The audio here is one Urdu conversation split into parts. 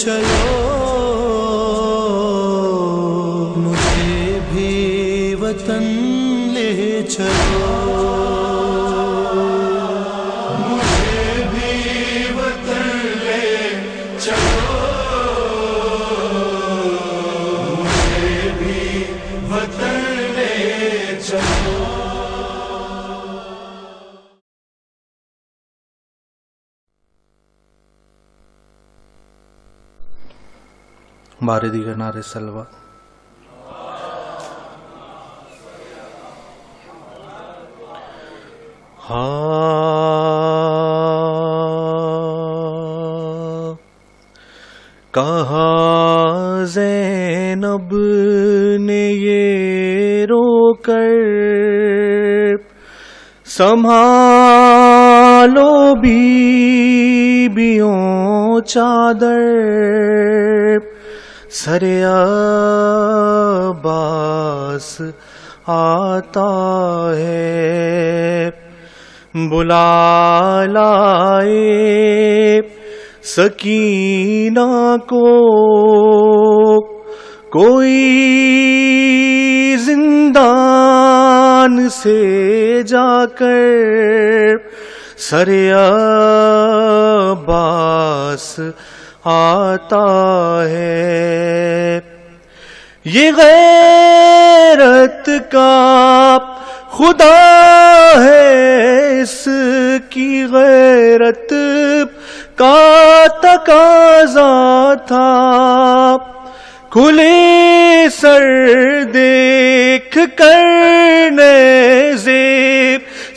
چلو مجھے بھی وطن لے چلو بارے دیگر نعرے سلوہ کہا زینب نے یہ رو کر سنبھالو بیبیوں چادر سر عباس آتا ہے بلا لائے سکینہ کو کوئی زندان سے جا کر سر عباس آتا ہے یہ غیرت کا خدا ہے اس کی غیرت کا تقاضا تھا کھلے سر دیکھ کر نیزے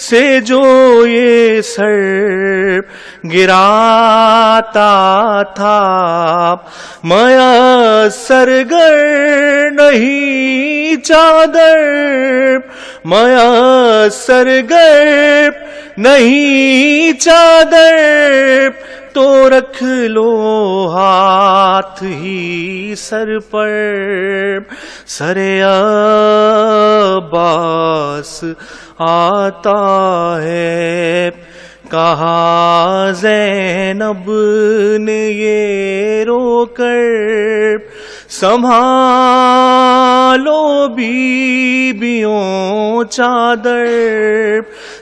سے جو یہ سر گراتا تھا میسر گر نہیں چادر میسر گر نہیں چادر تو رکھ لو ہاتھ ہی سر پر سر عباس آتا ہے کہا زینب نے یہ رو کر سنبھالو بیبیوں چادر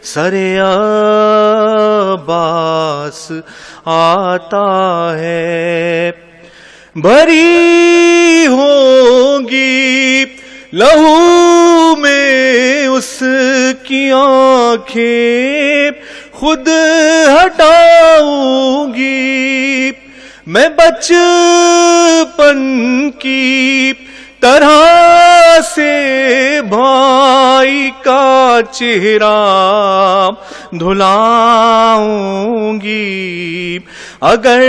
سر عباس آتا ہے بھری ہوگی لہو میں اس کی آنکھیں خود ہٹاؤں گی میں بچپن کی طرح سے بھائی کا چہرہ دھلاؤں گی اگر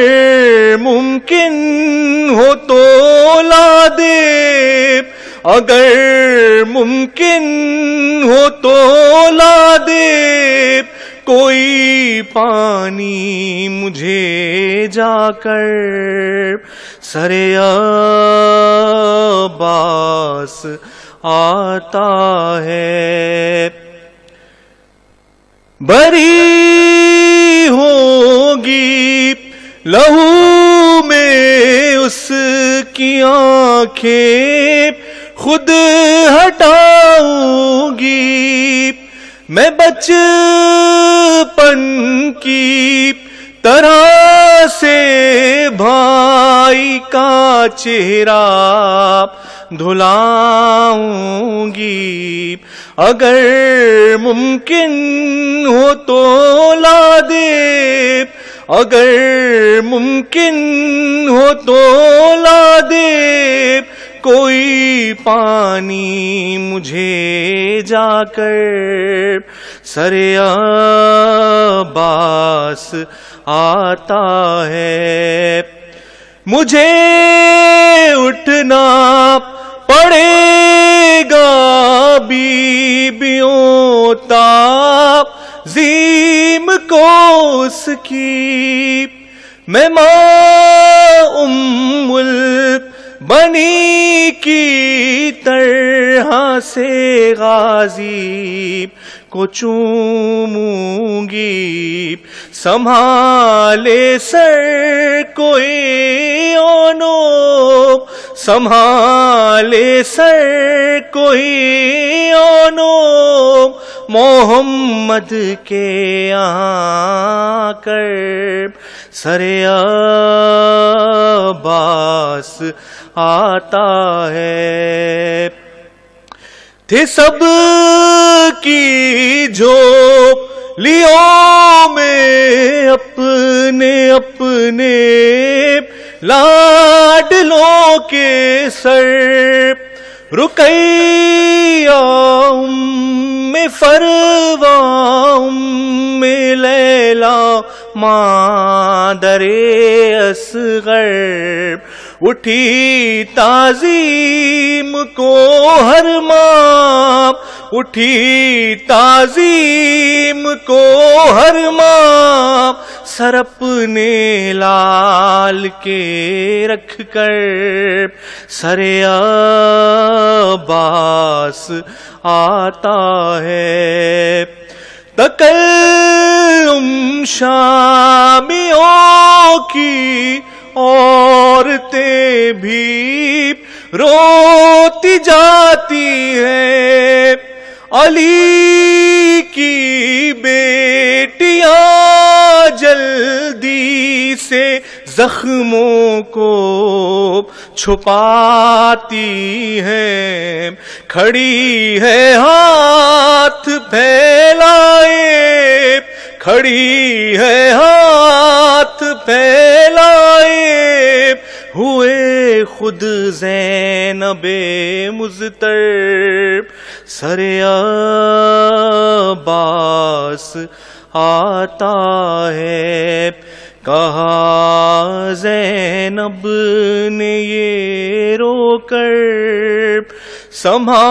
ممکن ہو تو لا دے اگر ممکن ہو تو لا دے کوئی پانی مجھے جا کر سر عباس آتا ہے بری ہوگی لہو میں اس کی آنکھیں خود ہٹاؤں گی میں بچپن کی طرح سے بھائی کا چہرہ دھلاؤں گی اگر ممکن ہو تو لا دے اگر ممکن ہو تو لا دے کوئی پانی مجھے جا کر سر عباس آتا ہے مجھے اٹھنا پڑے گا بیبیوں تعظیم کو اس کی میں ماں ام بنی کی طرح سے غازی کو چوموں گی سنبھالے سر کوئی اور سنبھالے سر کوئی آنو محمد کے آ کر سر عباس آتا ہے. تھے سب کی جھولیوں میں اپنے اپنے لاڈلوں کے سر. رقیہ ام فروا ام لیلا مادر اصغر. اٹھی تعظیم کو ہر ماں، اٹھی تعظیم کو ہر ماں، سر اپنے لال کے رکھ کر سر عباس آتا ہے. تکلم شامیوں کی عورتیں بھی روتی جاتی ہیں. علی کی بیٹیاں جلدی سے زخموں کو چھپاتی ہیں. کھڑی ہے ہاتھ پھیلائے، کھڑی ہے ہاتھ پھیلائے، ہوئے خود زینب مضطر. سر عباس آتا ہے. کہا زینب نے یہ رو کر، سنبھالو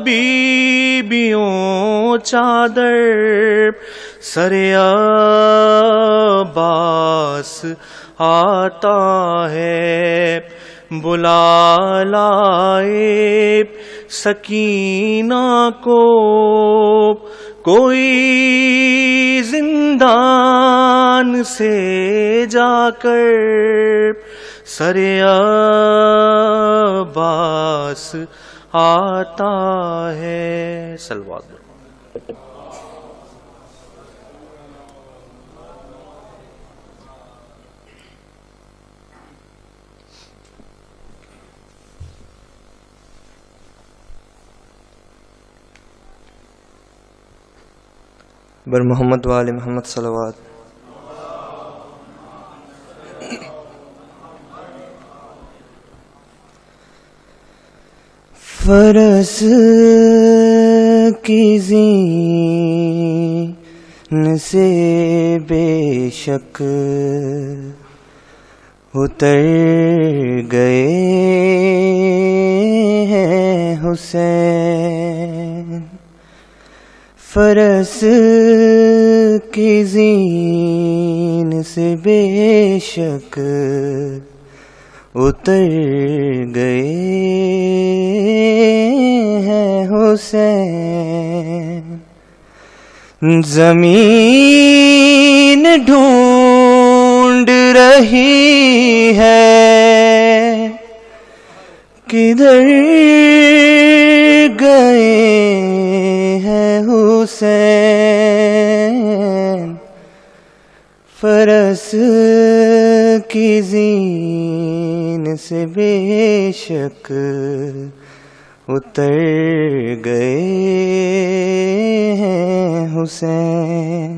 بیبیوں چادر. سر عباس آتا ہے. بلا لائے سکینہ کو کوئی زندان سے جا کر. سر عباس آتا ہے. صلوات. بر محمد وآل محمد صلوات. فرس کی زین سے بے شک اتر گئے ہیں حسین. فرس کی زین سے بے شک اتر گئے ہیں حسین. زمین ڈھونڈ رہی ہے کدھر گئے ہیں حسین. فرس کی زین سے بے شک اتر گئے ہیں حسین.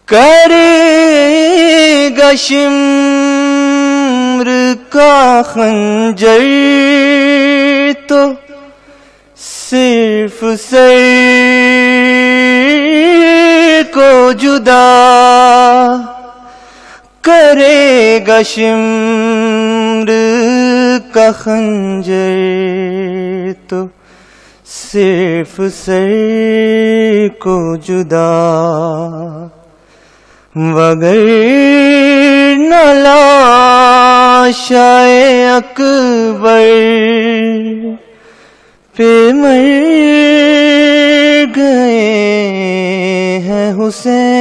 کرے گا شمر کا خنجر تو صرف سر کو جدا کرے گا. شمر کا خنجر تو صرف سر کو جدا، وگر نہ لاشائے اکبر پہ مر گئے ہیں حسین.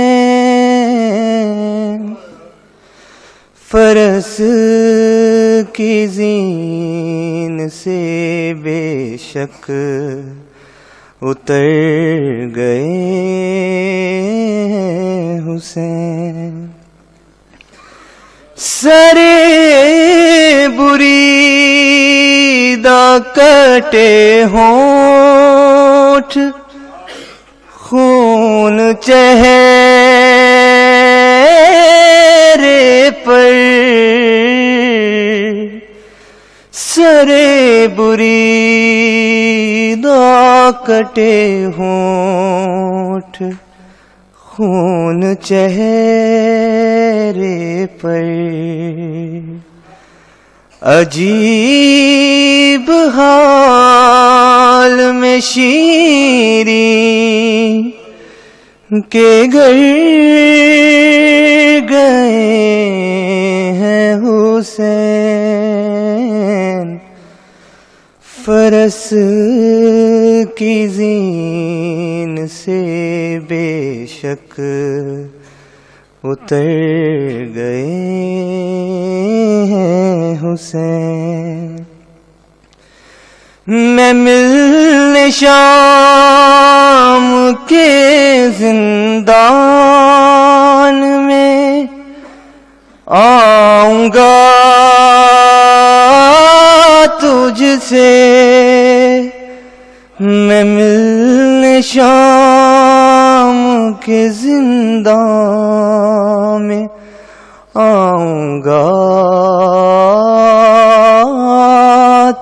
فرس کی زین سے بے شک اتر گئے حسین. سرے بریدہ کٹے ہونٹ خون چہرے پر. سرے بریدہ کٹے ہونٹ خون چہرے پر. عجیب حال میں شیریں کے گھر گئے ہیں حسین. فرس کی زین سے بے شک اتر گئے ہیں حسین. میں ملنے شام کے زندان میں آؤں گا تجھ سے. میں ملنے شام کے زندان میں آؤں گا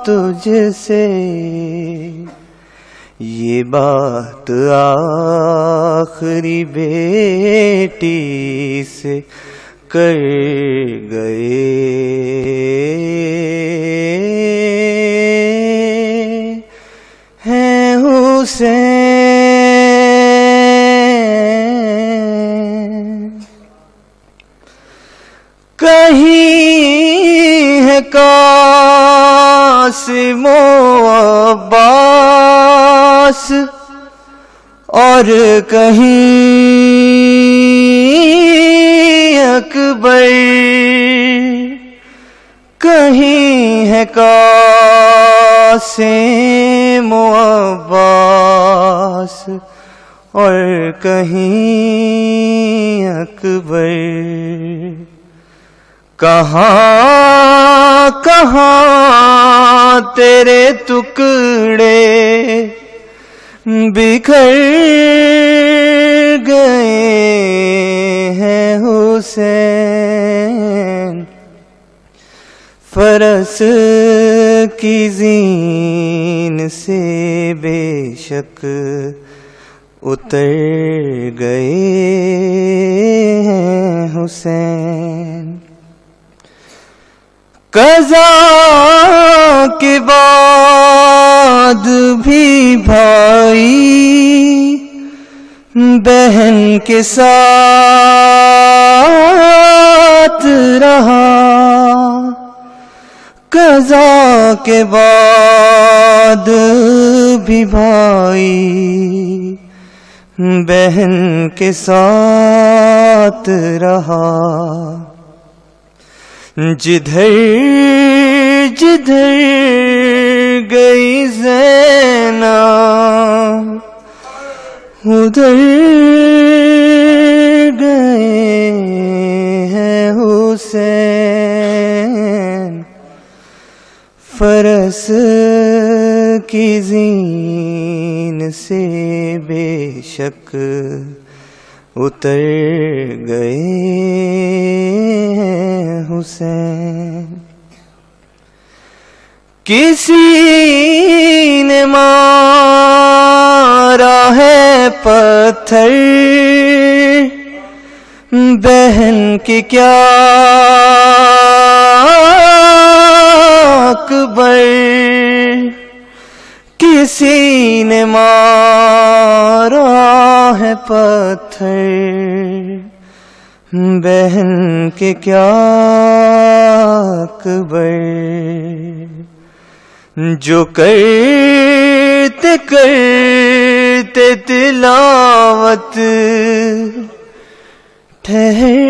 تجھ سے. یہ بات آخری بیٹی سے کر گئے ہیں حسین. کہیں ہے قاسم و عباس اور کہیں اکبر. کہیں ہے قاسم و عباس اور کہیں اکبر. کہاں کہاں تیرے ٹکڑے بکھر گئے ہیں حسین. فرس کی زین سے بے شک اتر گئے ہیں حسین. قضا کے بعد بھی بھائی بہن کے ساتھ رہا. قضا کے بعد بھی بھائی بہن کے ساتھ رہا. جدھر جدھر گئی زینب ادھر گئے ہیں حسین. فرس کی زین سے بے شک اتر گئے ہیں حسین. کسی نے مارا ہے پتھر بہن کی کیا اکبر. کسی نے مارا ہے پتھر بہن کے کیا اکبر. جو کرتے کرتے تلاوت ٹھہر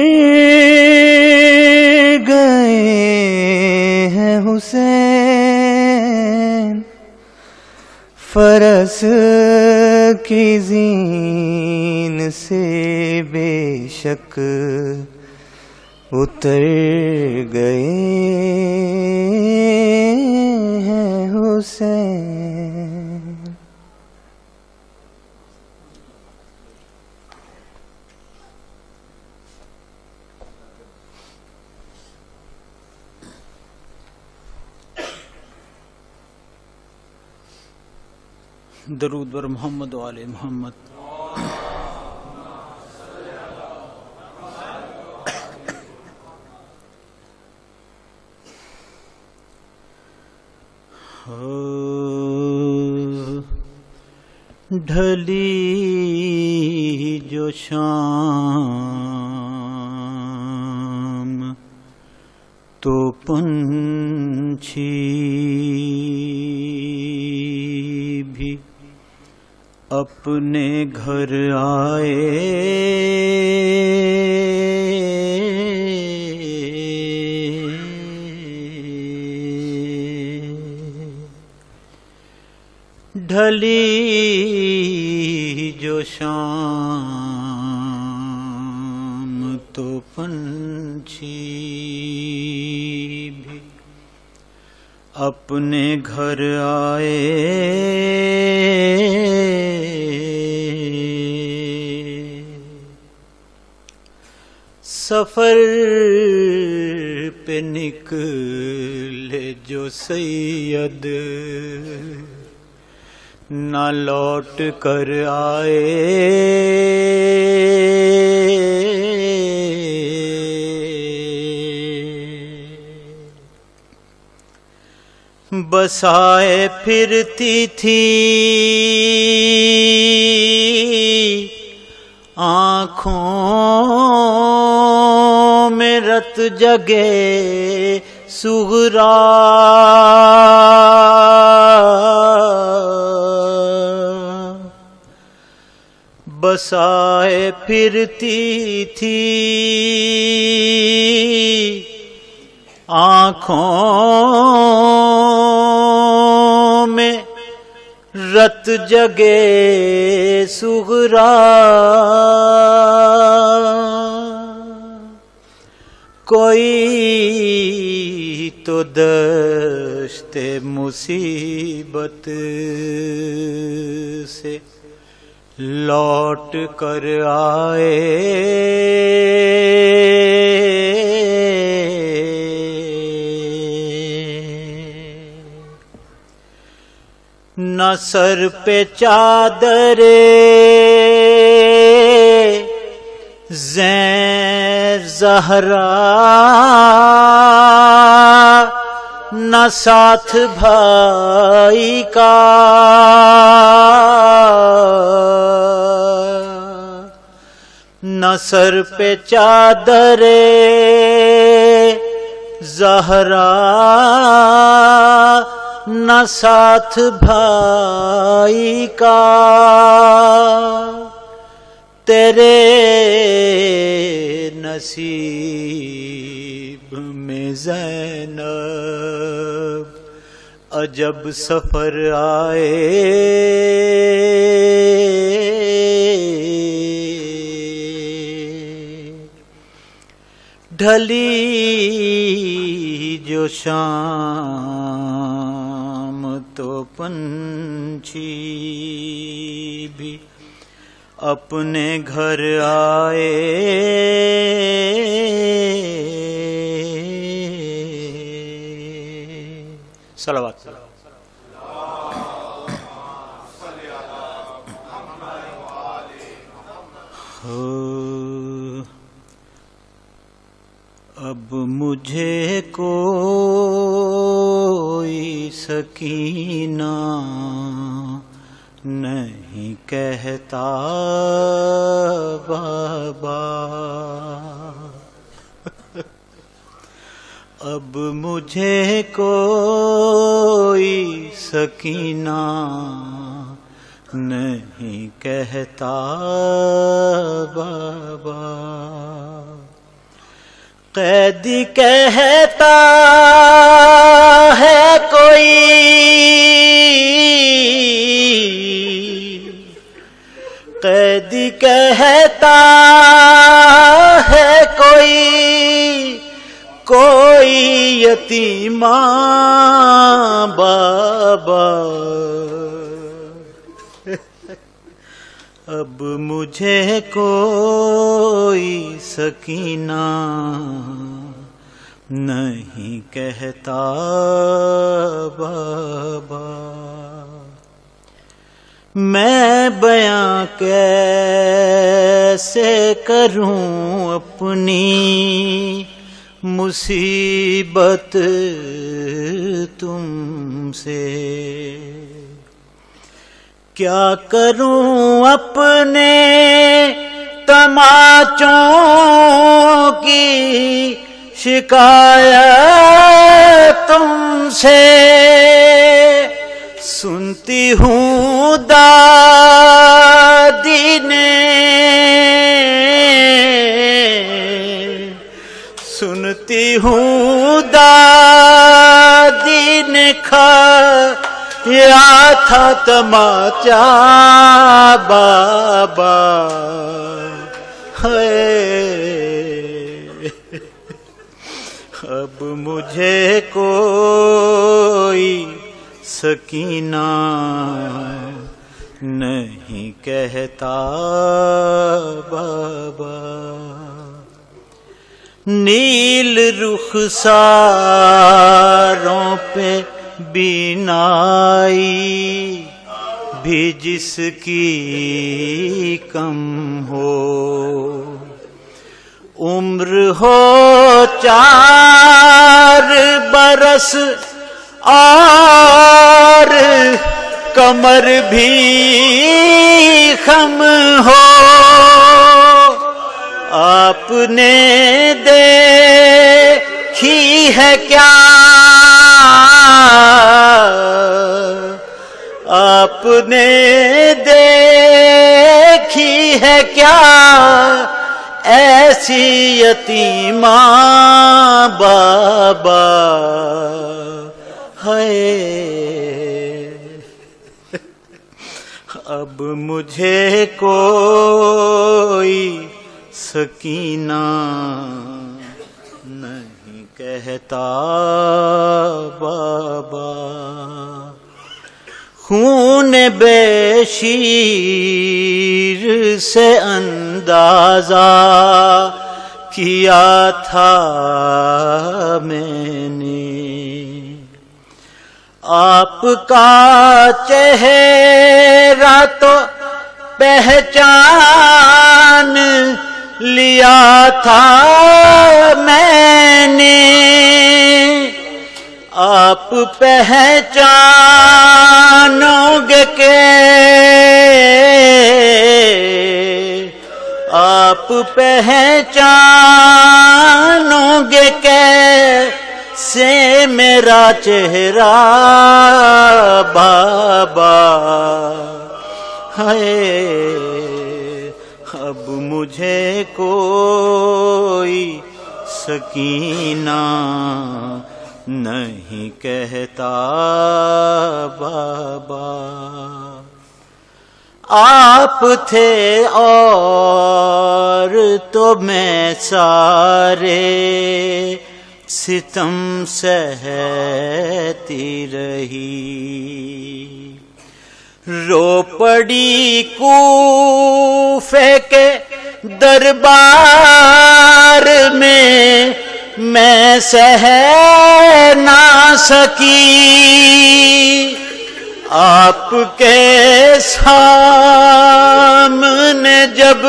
نفس کی زین سے بے شک اتر گئے ہیں حسین. درود بر محمد و آل محمد. ڈھلی جو شام تو پنچھی بھی اپنے گھر آئے. ڈھلی جو شام تو پنچھی بھی اپنے گھر آئے. سفر پہ نکلے جو سید نہ لوٹ کر آئے. بسائے پھرتی تھی آنکھوں میں رت جگے صغرا. بسائے پھرتی تھی آنکھوں میں رت جگے صغرا. کوئی تو دشت مصیبت سے لوٹ کر آئے. نہ سر پہ چادر زین زہرا نہ ساتھ بھائی کا نہ سر پہ چادر زہرا نہ ساتھ بھائی کا. تیرے نصیب میں زینب عجب سفر آئے. ڈھلی جو شام تو پنچھی بھی اپنے گھر آئے. صلوات. اب مجھے کوئی سکینہ نہیں کہتا بابا. اب مجھے کوئی سکینہ نہیں کہتا بابا. قیدی کہتا ہے کوئی قیدی کہتا ہے کوئی یتیماں بابا، اب مجھے کوئی سکینہ نہیں کہتا بابا۔ میں بیاں کیسے کروں اپنی مصیبت تم سے، کیا کروں اپنے تماچوں کی شکایت تم سے، سنتی ہوں دادی نے، سنتی ہوں دادی نے کھایا تھا تماچا بابا، اب مجھے کوئی سکینہ نہیں کہتا بابا۔ نیل رخساروں پہ بینائی بھی جس کی کم ہو، عمر ہو 4 برس اور کمر بھی خم ہو، آپ نے دیکھی ہے کیا، آپ نے دیکھی ہے کیا ایسی یتیماں بابا، اب مجھے کوئی سکینہ نہیں کہتا بابا۔ خون بے شیر سے اندازہ کیا تھا میں نے، آپ کا چہرہ تو پہچان لیا تھا میں نے، آپ پہچانو گے کہ آپ پہچانو گے کیسے میرا چہرہ بابا، اب مجھے کوئی سکینہ نہیں کہتا بابا۔ آپ تھے اور تو میں سارے ستم سہتی رہی، رو پڑی کوفے کے دربار میں سہ نہ سکی، آپ کے سامنے جب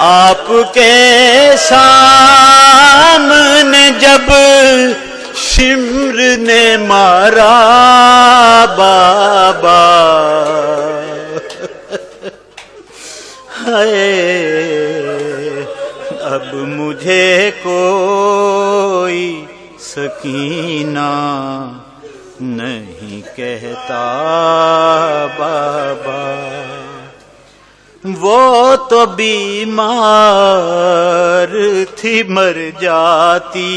آپ کے سامنے جب شمر نے مارا بابا، اب مجھے کوئی سکینہ نہیں کہتا بابا۔ وہ تو بیمار تھی مر جاتی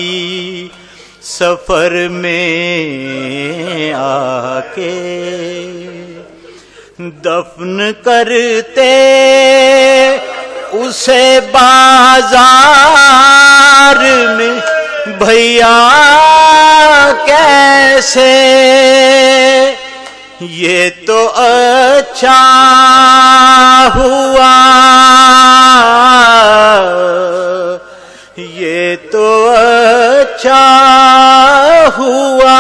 سفر میں آ کے، دفن کرتے اسے بازار میں بھیا کیسے، یہ تو اچھا ہوا، یہ تو اچھا ہوا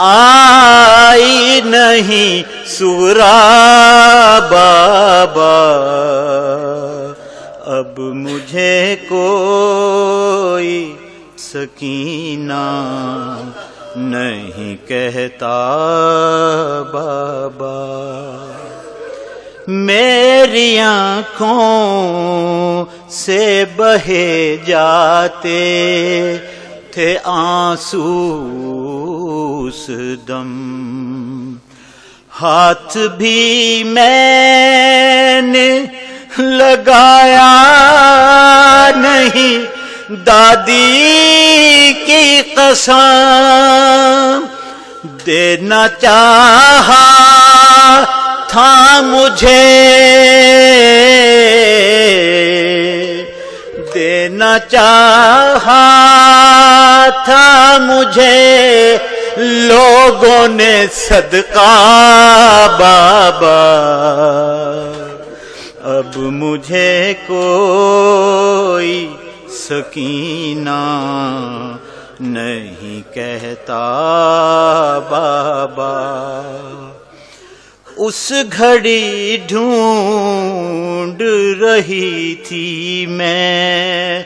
آئی نہیں سورا بابا، اب مجھے کوئی سکینہ نہیں کہتا بابا، میری آنکھوں سے بہے جاتے تھے آنسو اس دم، ہاتھ بھی میں نے لگایا نہیں دادی کی قسم، دینا چاہا تھا مجھے، دینا چاہا تھا مجھے لوگوں نے صدقہ بابا، اب مجھے کوئی سکینہ نہیں کہتا بابا، اس گھڑی ڈھونڈ رہی تھی میں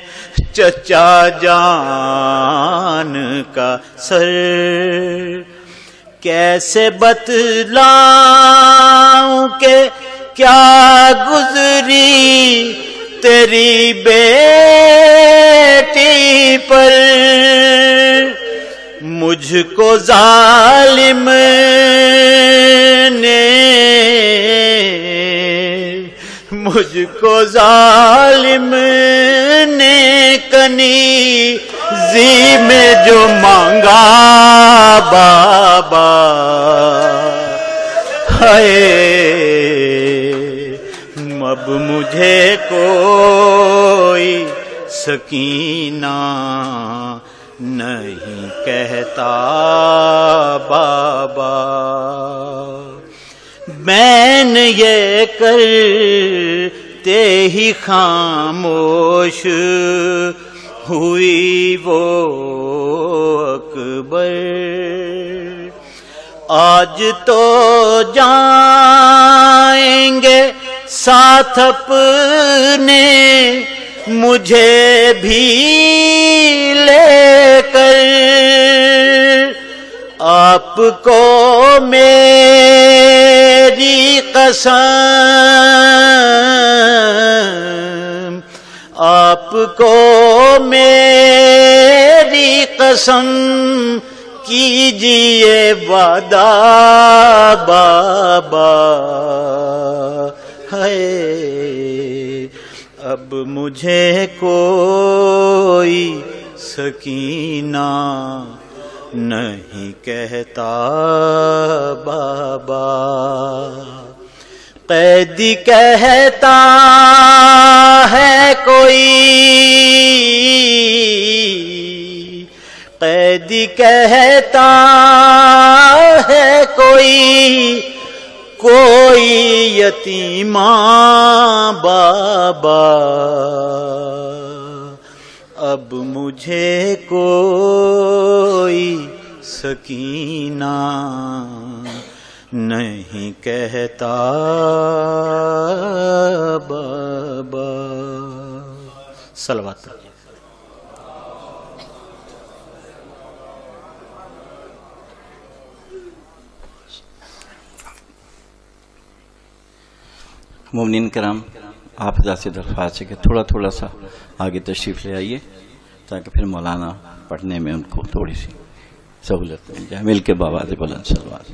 چچا جان کا سر، کیسے بتلاؤں کہ کیا گزری تیری بیٹی پر، مجھ کو ظالم نے، مجھ کو ظالم نے کنیزی میں جو مانگا بابا، ہائے اب مجھے کوئی سکینہ نہیں کہتا بابا، میں نے یہ کرتے ہی خاموش ہوئی وہ اکبر، آج تو جائیں گے ساتھ اپنے مجھے بھی لے کر، آپ کو میری قسم، آپ کو میری قسم کیجئے وعدہ بابا، ہے اب مجھے کوئی سکینہ نہیں کہتا بابا، قیدی کہتا ہے کوئی، قیدی کہتا ہے کوئی، کوئی یتیماں بابا، اب مجھے کوئی سکینہ نہیں کہتا بابا، صلوات۔ مومنین کرام، آپ حضرات سے درخواست ہے کہ تھوڑا تھوڑا سا آگے تشریف لے آئیے تاکہ پھر مولانا پڑھنے میں ان کو تھوڑی سی سہولت مل جائے۔ مل کے بآواز بلند صلوات۔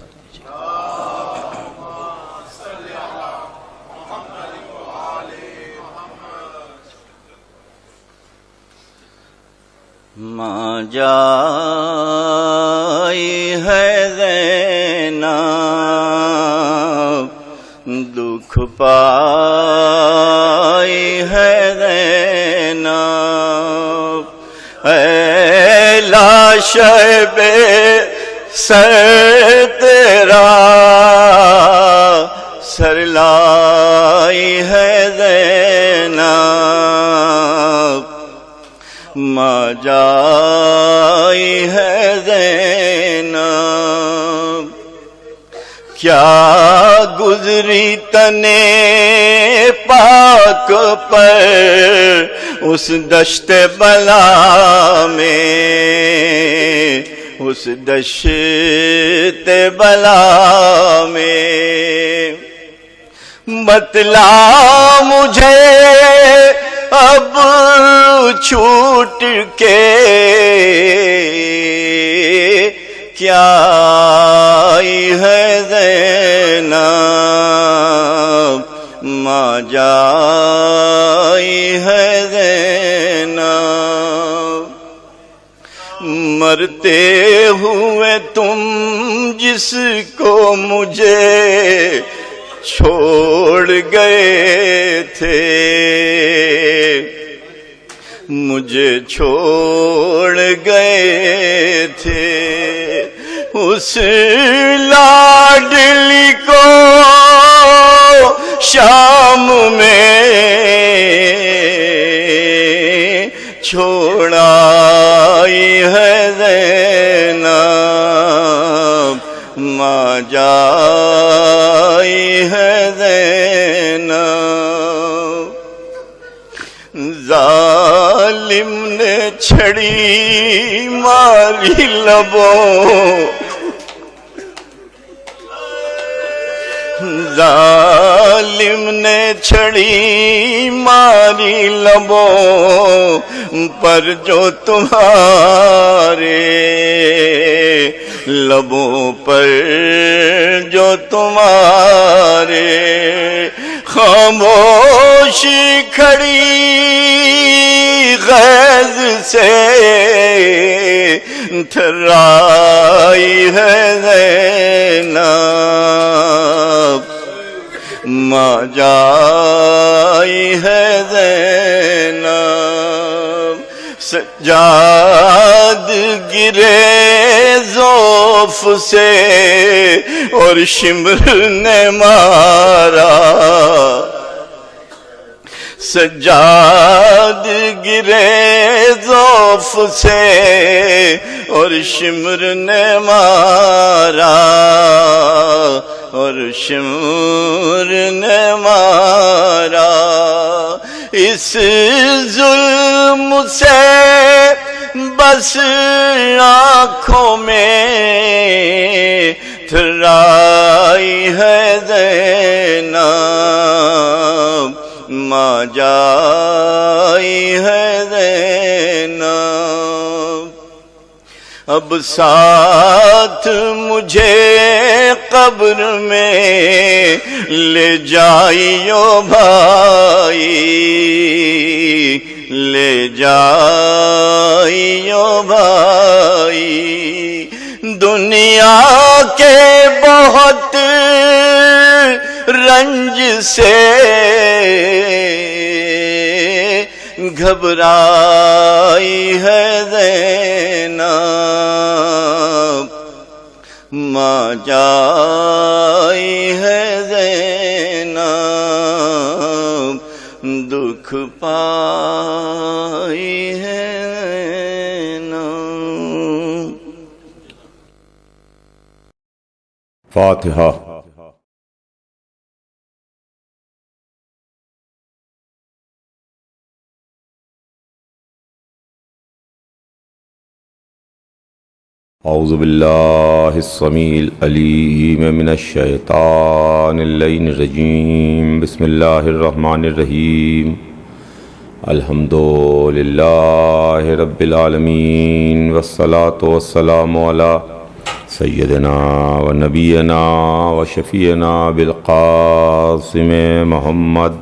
ماں جائی ہے زینب پائی ہے زینب، اے لاش بے سر تیرا سر لائی ہے زینب، ماں جائی ہے زینب، کیا گزری تنے پاک پر اس دشت بلا میں، اس دشت بلا میں، بتلا مجھے اب چھوٹ کے کیا آئی ہے زینب، ماں جائی ہے زینب، مرتے ہوئے تم جس کو مجھے چھوڑ گئے تھے، مجھے چھوڑ گئے تھے، اس لاڈلی کو شام میں چھوڑائی ہے زینب، ماں جائی ہے زینب، ظالم نے چھڑی ماری لبوں، ظالم نے چھڑی ماری لبوں پر جو تمہارے لبوں پر جو تمہارے خاموشی کھڑی غیظ سے تھرائی ہے زینب، ماں جائی ہے زینب، سجاد گرے زوف سے اور شمر نے مارا، سجاد گرے زوف سے اور شمر نے مارا، اور شمر نے مارا، اس ظلم سے بس آنکھوں میں تھرائی ہے زینب، ماں جائی ہے زینب، اب ساتھ مجھے قبر میں لے جائیو بھائی، لے جائیو بھائی، دنیا کے بہت رنج سے گھبرائی ہے زینب، ماں جائی ہے زینب، دکھ پائی ہے زینب۔ فاتحہ۔ اعوذ باللہ السمیع العلیم من الشیطان اللعین الرجیم، بسم اللہ الرحمن الرحیم، الحمد للہ رب العالمین، والصلاة والسلام علی سیدنا و نبینا و شفیعنا بالقاسم محمد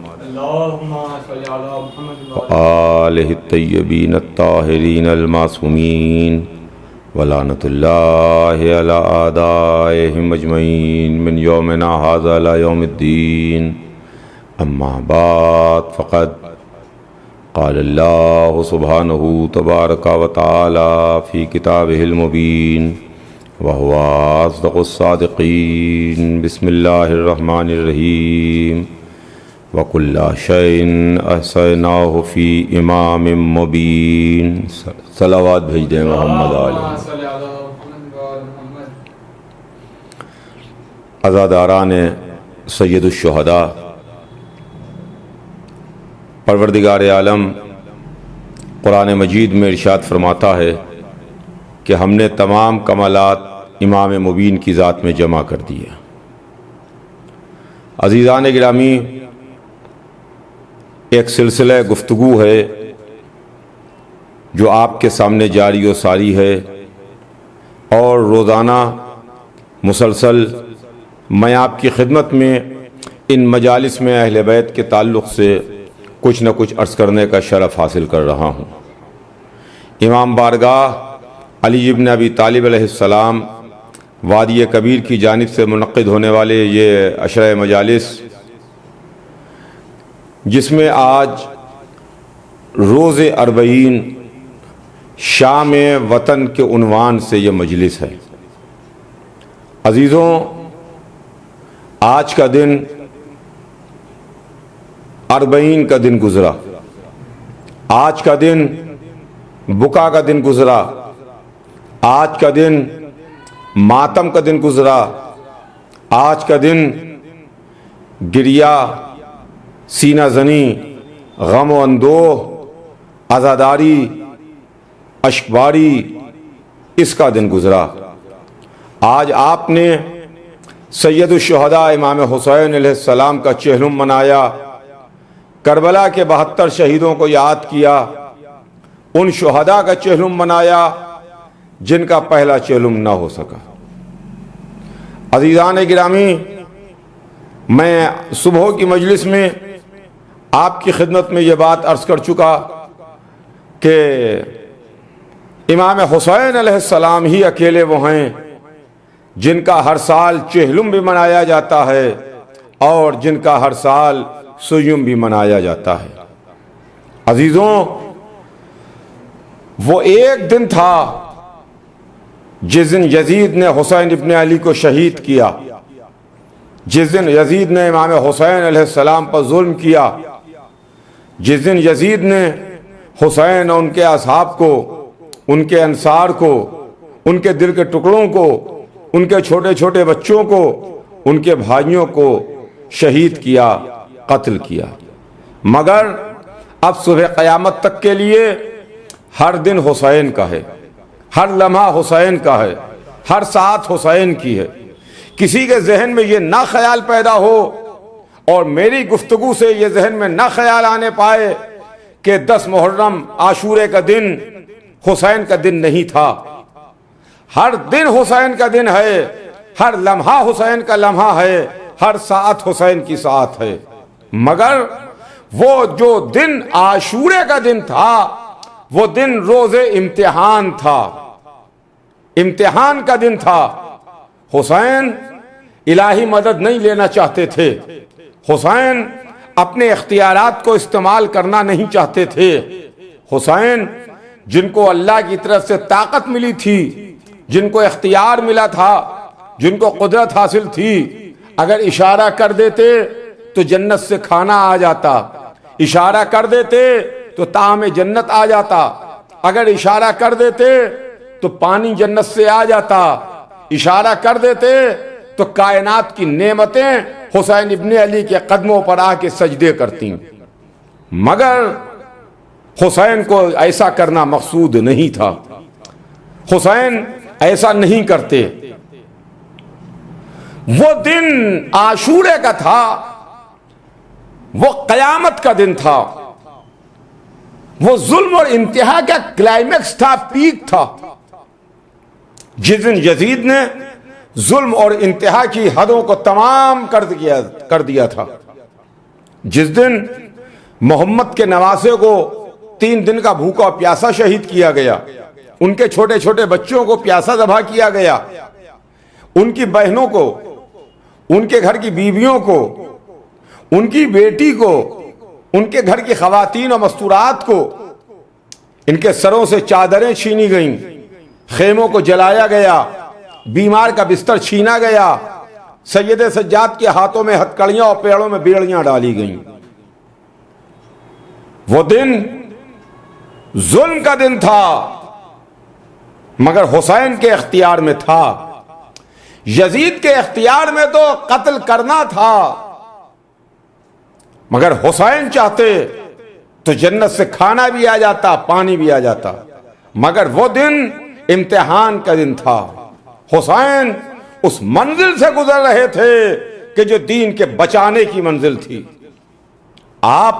و آلہ الطیبین الطاہرین المعصومین، ولعنت اللہ علی اعدائہم اجمعین من یومنا ھذا الی یوم الدین، أما بعد فقد قال الله سبحانه تبارك وتعالى في كتابه المبين وهو أصدق الصادقين. بسم الله الرحمن الرحيم. وكل شيء أحصيناه في إمام مبين. صلوات بھیج دیں محمد علیہ. عزاداران سید الشہداء، پروردگار عالم قرآن مجید میں ارشاد فرماتا ہے کہ ہم نے تمام کمالات امام مبین کی ذات میں جمع کر دیے. عزیزان گرامی، ایک سلسلہ گفتگو ہے جو آپ کے سامنے جاری و ساری ہے، اور روزانہ مسلسل میں آپ کی خدمت میں ان مجالس میں اہل بیت کے تعلق سے کچھ نہ کچھ عرض کرنے کا شرف حاصل کر رہا ہوں. امام بارگاہ علی ابن ابی طالب علیہ السلام وادی کبیر کی جانب سے منعقد ہونے والے یہ عشرہ مجالس، جس میں آج روز اربعین شام وطن کے عنوان سے یہ مجلس ہے. عزیزوں، آج کا دن اربعین کا دن گزرا، آج کا دن بکا کا دن گزرا، آج کا دن ماتم کا دن گزرا، آج کا دن گریا، سینہ زنی، غم و اندوہ، عزاداری، اشکباری، اس کا دن گزرا. آج آپ نے سید الشہداء امام حسین علیہ السلام کا چہلم منایا، کربلا کے 72 شہیدوں کو یاد کیا، ان شہداء کا چہلم منایا جن کا پہلا چہلم نہ ہو سکا. عزیزان گرامی، میں صبح کی مجلس میں آپ کی خدمت میں یہ بات عرض کر چکا کہ امام حسین علیہ السلام ہی اکیلے وہ ہیں جن کا ہر سال چہلم بھی منایا جاتا ہے اور جن کا ہر سال سیوم بھی منایا جاتا ہے. عزیزوں، وہ ایک دن تھا جس دن یزید نے حسین ابن علی کو شہید کیا، جس دن یزید نے امام حسین علیہ السلام پر ظلم کیا، جس دن یزید نے حسین اور ان کے اصحاب کو، ان کے انصار کو، ان کے دل کے ٹکڑوں کو، ان کے چھوٹے چھوٹے بچوں کو، ان کے بھائیوں کو شہید کیا، قتل کیا. مگر اب صبح قیامت تک کے لیے ہر دن حسین کا ہے، ہر لمحہ حسین کا ہے، ہر ساعت حسین کی ہے. کسی کے ذہن میں یہ نہ خیال پیدا ہو، اور میری گفتگو سے یہ ذہن میں نہ خیال آنے پائے کہ 10 محرم عاشورے کا دن حسین کا دن نہیں تھا. ہر دن حسین کا دن ہے، ہر لمحہ حسین کا لمحہ ہے، ہر ساعت حسین کی ساعت ہے. مگر وہ جو دن عاشورے کا دن تھا، وہ دن روز امتحان تھا، امتحان کا دن تھا. حسین الہی مدد نہیں لینا چاہتے تھے، حسین اپنے اختیارات کو استعمال کرنا نہیں چاہتے تھے. حسین جن کو اللہ کی طرف سے طاقت ملی تھی، جن کو اختیار ملا تھا، جن کو قدرت حاصل تھی، اگر اشارہ کر دیتے تو جنت سے کھانا آ جاتا، اشارہ کر دیتے تو طعام جنت آ جاتا، اگر اشارہ کر دیتے تو پانی جنت سے آ جاتا، اشارہ کر دیتے تو کائنات کی نعمتیں حسین ابن علی کے قدموں پر آ کے سجدے کرتی. مگر حسین کو ایسا کرنا مقصود نہیں تھا، حسین ایسا نہیں کرتے. وہ دن عاشورے کا تھا، وہ قیامت کا دن تھا، وہ ظلم اور انتہا کا کلائمیکس تھا، پیک تھا. جس دن یزید نے ظلم اور انتہا کی حدوں کو تمام کر دیا تھا، جس دن محمد کے نواسے کو 3 دن کا بھوکا پیاسا شہید کیا گیا، ان کے چھوٹے چھوٹے بچوں کو پیاسا ذبح کیا گیا، ان کی بہنوں کو، ان کے گھر کی بیویوں کو، ان کی بیٹی کو، ان کے گھر کی خواتین اور مستورات کو ان کے سروں سے چادریں چھینی گئیں، خیموں کو جلایا گیا، بیمار کا بستر چھینا گیا، سید سجاد کے ہاتھوں میں ہتکڑیاں اور پیڑوں میں بیڑیاں ڈالی گئیں۔ وہ دن ظلم کا دن تھا، مگر حسین کے اختیار میں تھا۔ یزید کے اختیار میں تو قتل کرنا تھا، مگر حسین چاہتے تو جنت سے کھانا بھی آ جاتا، پانی بھی آ جاتا، مگر وہ دن امتحان کا دن تھا۔ حسین اس منزل سے گزر رہے تھے کہ جو دین کے بچانے کی منزل تھی۔ آپ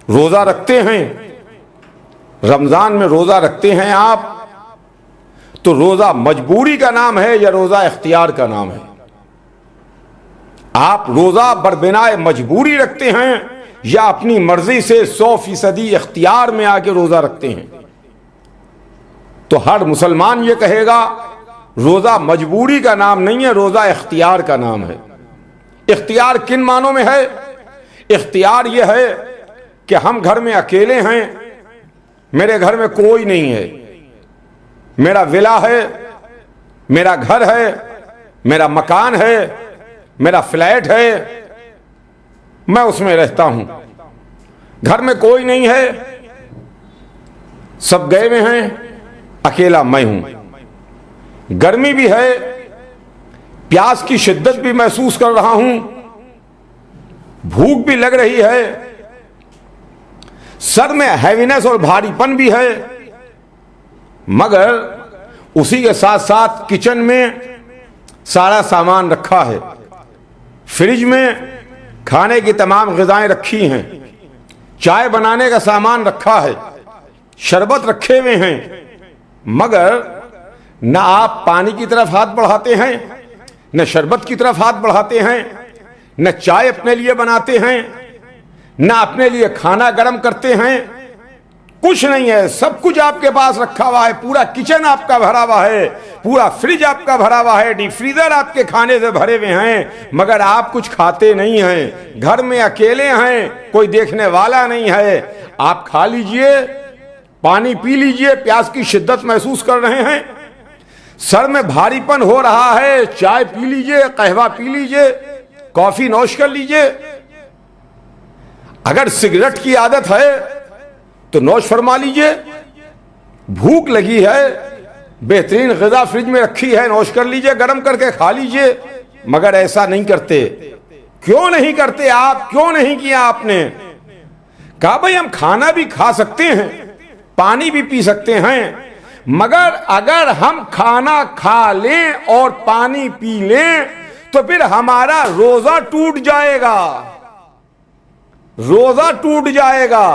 روزہ رکھتے ہیں، رمضان میں روزہ رکھتے ہیں آپ، تو روزہ مجبوری کا نام ہے یا روزہ اختیار کا نام ہے؟ آپ روزہ بربنائے مجبوری رکھتے ہیں یا اپنی مرضی سے 100% اختیار میں آ کے روزہ رکھتے ہیں؟ تو ہر مسلمان یہ کہے گا روزہ مجبوری کا نام نہیں ہے، روزہ اختیار کا نام ہے۔ اختیار کن معنوں میں ہے؟ اختیار یہ ہے کہ ہم گھر میں اکیلے ہیں، میرے گھر میں کوئی نہیں ہے، میرا ولا ہے، میرا گھر ہے، میرا مکان ہے، میرا فلیٹ ہے، میں اس میں رہتا ہوں، گھر میں کوئی نہیں ہے، سب گئے ہوئے ہیں، اکیلا میں ہوں، گرمی بھی ہے، پیاس کی شدت بھی محسوس کر رہا ہوں، بھوک بھی لگ رہی ہے، سر میں ہیوینس اور بھاری پن بھی ہے، مگر اسی کے ساتھ ساتھ کچن میں سارا سامان رکھا ہے، فریج میں کھانے کی تمام غذائیں رکھی ہیں، چائے بنانے کا سامان رکھا ہے، شربت رکھے ہوئے ہیں، مگر نہ آپ پانی کی طرف ہاتھ بڑھاتے ہیں، نہ شربت کی طرف ہاتھ بڑھاتے ہیں، نہ چائے اپنے لیے بناتے ہیں، نہ اپنے لیے کھانا گرم کرتے ہیں، کچھ نہیں ہے، سب کچھ آپ کے پاس رکھا ہوا ہے، پورا کچن آپ کا بھرا ہوا ہے، پورا فریج آپ کا بھرا ہوا ہے، ڈی فریزر آپ کے کھانے سے بھرے ہوئے ہیں، مگر آپ کچھ کھاتے نہیں ہیں، گھر میں اکیلے ہیں، کوئی دیکھنے والا نہیں ہے۔ آپ کھا لیجئے، پانی پی لیجئے، پیاس کی شدت محسوس کر رہے ہیں، سر میں بھاری پن ہو رہا ہے، چائے پی لیجئے، قہوہ پی لیجئے، کافی نوش کر لیجئے، اگر سگریٹ کی عادت ہے تو نوش فرما لیجئے، بھوک لگی ہے، بہترین غذا فریج میں رکھی ہے، نوش کر لیجئے، گرم کر کے کھا لیجئے، مگر ایسا نہیں کرتے۔ کیوں نہیں کرتے آپ؟ کیوں نہیں کیا آپ نے؟ کہا بھئی ہم کھانا بھی کھا سکتے ہیں، پانی بھی پی سکتے ہیں، مگر اگر ہم کھانا کھا لیں اور پانی پی لیں تو پھر ہمارا روزہ ٹوٹ جائے گا، روزہ ٹوٹ جائے گا۔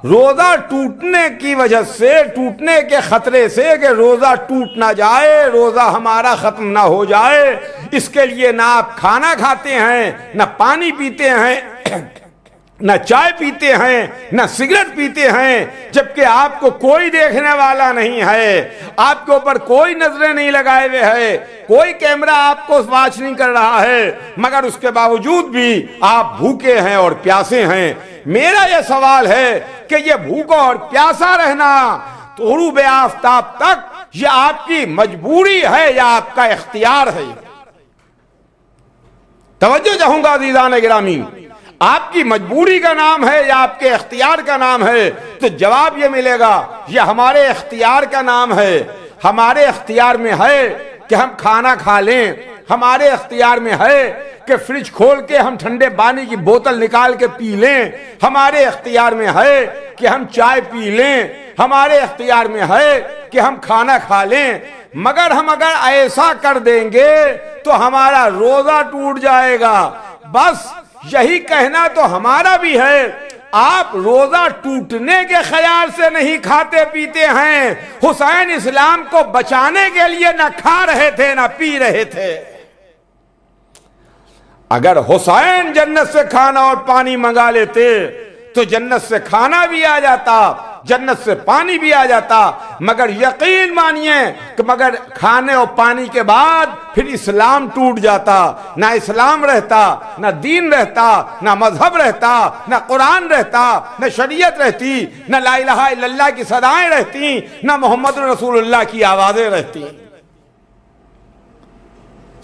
روزہ ٹوٹنے کی وجہ سے، ٹوٹنے کے خطرے سے کہ روزہ ٹوٹ نہ جائے، روزہ ہمارا ختم نہ ہو جائے، اس کے لیے نہ آپ کھانا کھاتے ہیں، نہ پانی پیتے ہیں، نہ چائے پیتے ہیں، نہ سگریٹ پیتے ہیں، جبکہ آپ کو کوئی دیکھنے والا نہیں ہے، آپ کے اوپر کوئی نظریں نہیں لگائے ہوئے ہے، کوئی کیمرہ آپ کو واچ نہیں کر رہا ہے، مگر اس کے باوجود بھی آپ بھوکے ہیں اور پیاسے ہیں۔ میرا یہ سوال ہے کہ یہ بھوکا اور پیاسا رہنا غروب آفتاب تک یہ آپ کی مجبوری ہے یا آپ کا اختیار ہے؟ توجہ چاہوں گا عزیزان گرامی، آپ کی مجبوری کا نام ہے یا آپ کے اختیار کا نام ہے؟ تو جواب یہ ملے گا یہ ہمارے اختیار کا نام ہے۔ ہمارے اختیار میں ہے کہ ہم کھانا کھا لیں، ہمارے اختیار میں ہے کہ فریج کھول کے ہم ٹھنڈے پانی کی بوتل نکال کے پی لیں، ہمارے اختیار میں ہے کہ ہم چائے پی لیں، ہمارے اختیار میں ہے کہ ہم کھانا کھا لیں، مگر ہم اگر ایسا کر دیں گے تو ہمارا روزہ ٹوٹ جائے گا۔ بس یہی کہنا تو ہمارا بھی ہے، آپ روزہ ٹوٹنے کے خیال سے نہیں کھاتے پیتے ہیں، حسین اسلام کو بچانے کے لیے نہ کھا رہے تھے نہ پی رہے تھے۔ اگر حسین جنت سے کھانا اور پانی منگا لیتے تو جنت سے کھانا بھی آ جاتا، جنت سے پانی بھی آ جاتا، مگر یقین مانیے کہ مگر کھانے اور پانی کے بعد پھر اسلام ٹوٹ جاتا، نہ اسلام رہتا، نہ دین رہتا، نہ مذہب رہتا، نہ قرآن رہتا، نہ شریعت رہتی، نہ لا الہ الا اللہ کی صدائیں رہتی، نہ محمد رسول اللہ کی آوازیں رہتی،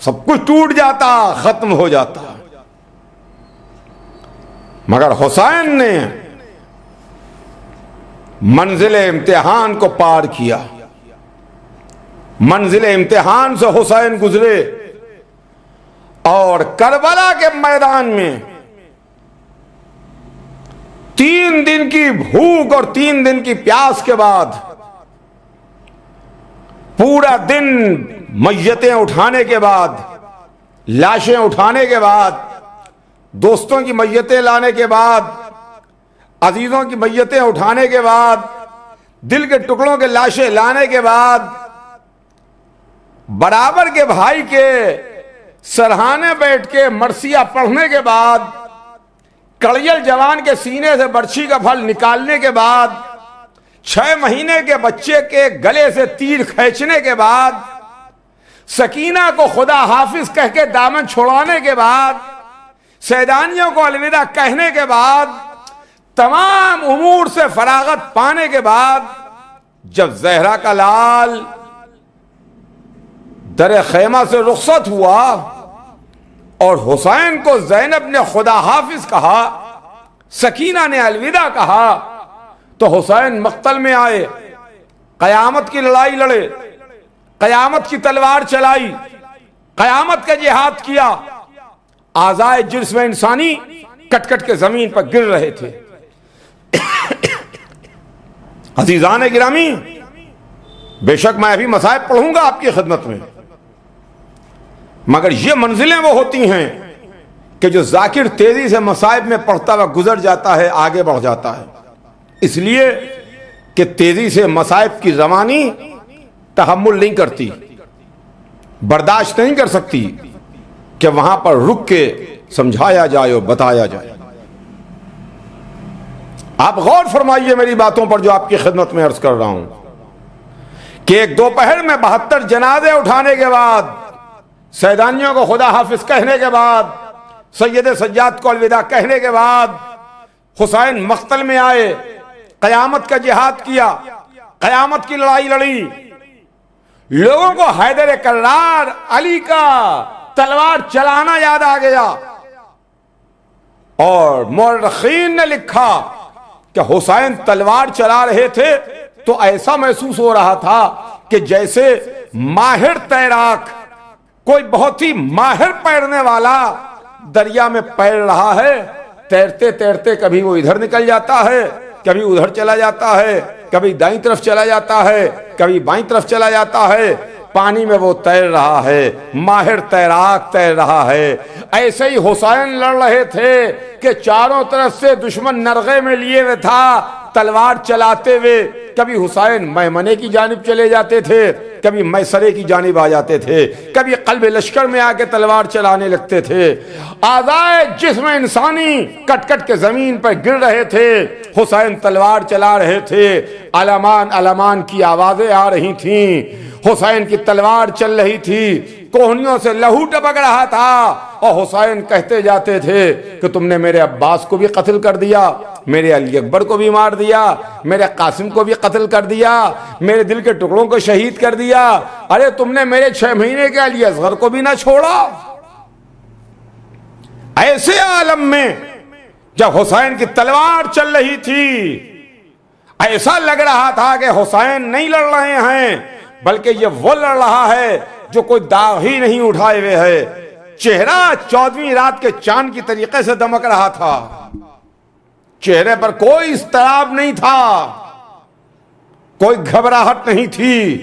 سب کچھ ٹوٹ جاتا، ختم ہو جاتا۔ مگر حسین نے منزل امتحان کو پار کیا، منزل امتحان سے حسین گزرے، اور کربلا کے میدان میں 3 دن کی بھوک اور 3 دن کی پیاس کے بعد پورا دن میتیں اٹھانے کے بعد، لاشیں اٹھانے کے بعد، دوستوں کی میتیں لانے کے بعد، عزیزوں کی میتیں اٹھانے کے بعد، دل کے ٹکڑوں کے لاشیں لانے کے بعد، برابر کے بھائی کے سرہانے بیٹھ کے مرثیہ پڑھنے کے بعد، کڑیل جوان کے سینے سے برچھی کا پھل نکالنے کے بعد، 6 مہینے کے بچے کے گلے سے تیر کھینچنے کے بعد، سکینہ کو خدا حافظ کہہ کے دامن چھڑانے کے بعد، سیدانیوں کو الوداع کہنے کے بعد، تمام امور سے فراغت پانے کے بعد، جب زہرا کا لال در خیمہ سے رخصت ہوا اور حسین کو زینب نے خدا حافظ کہا، سکینہ نے الوداع کہا، تو حسین مقتل میں آئے، قیامت کی لڑائی لڑے، قیامت کی تلوار چلائی، قیامت کا جہاد کیا، اعضائے جسم انسانی کٹ کٹ کے زمین پر گر رہے تھے۔ عزیزان گرامی، بے شک میں ابھی مصائب پڑھوں گا آپ کی خدمت میں، مگر یہ منزلیں وہ ہوتی ہیں کہ جو ذاکر تیزی سے مصائب میں پڑھتا ہوا گزر جاتا ہے، آگے بڑھ جاتا ہے، اس لیے کہ تیزی سے مصائب کی روانی تحمل نہیں کرتی، برداشت نہیں کر سکتی کہ وہاں پر رک کے سمجھایا جائے اور بتایا جائے۔ آپ غور فرمائیے میری باتوں پر جو آپ کی خدمت میں عرض کر رہا ہوں کہ ایک دوپہر میں 72 جنازے اٹھانے کے بعد، سیدانیوں کو خدا حافظ کہنے کے بعد، سید سجاد کو الوداع کہنے کے بعد، حسین مقتل میں آئے، قیامت کا جہاد کیا، قیامت کی لڑائی لڑی، لوگوں کو حیدر کرار علی کا تلوار چلانا یاد آ گیا، اور مورخین نے لکھا کہ حسین تلوار چلا رہے تھے تو ایسا محسوس ہو رہا تھا کہ جیسے ماہر تیراک، کوئی بہت ہی ماہر تیرنے والا دریا میں تیر رہا ہے، تیرتے تیرتے کبھی وہ ادھر نکل جاتا ہے، کبھی ادھر چلا جاتا ہے، کبھی دائیں طرف چلا جاتا ہے، کبھی بائیں طرف چلا جاتا ہے، پانی میں وہ تیر رہا ہے، ماہر تیراک تیر رہا ہے۔ ایسے ہی حسین لڑ رہے تھے کہ چاروں طرف سے دشمن نرغے میں لیے ہوئے تھا، تلوار چلاتے ہوئے، کبھی حسین میمنے کی جانب چلے جاتے تھے، کبھی میسرے کی جانب آ جاتے تھے، کبھی قلب لشکر میں آ کے تلوار چلانے لگتے تھے، اعضائے جسم انسانی کٹ کٹ کے زمین پر گر رہے تھے، حسین تلوار چلا رہے تھے، علمان علمان کی آوازیں آ رہی تھیں، حسین کی تلوار چل رہی تھی، کوہنیوں سے لہو ٹپک رہا تھا، اور حسین کہتے جاتے تھے کہ تم نے میرے عباس کو بھی قتل کر دیا، میرے علی اکبر کو بھی مار دیا، میرے قاسم کو بھی قتل کر دیا، میرے دل کے ٹکڑوں کو شہید کر دیا، ارے تم نے میرے 6 مہینے کے علی اصغر کو بھی نہ چھوڑا۔ ایسے عالم میں جب حسین کی تلوار چل رہی تھی، ایسا لگ رہا تھا کہ حسین نہیں لڑ رہے ہیں بلکہ یہ وہ لڑ رہا ہے جو کوئی داغ ہی نہیں اٹھائے ہوئے ہے، چہرہ 14ویں رات کے چاند کی طریقے سے دمک رہا تھا، چہرے پر کوئی اضطراب نہیں تھا، کوئی گھبراہٹ نہیں تھی،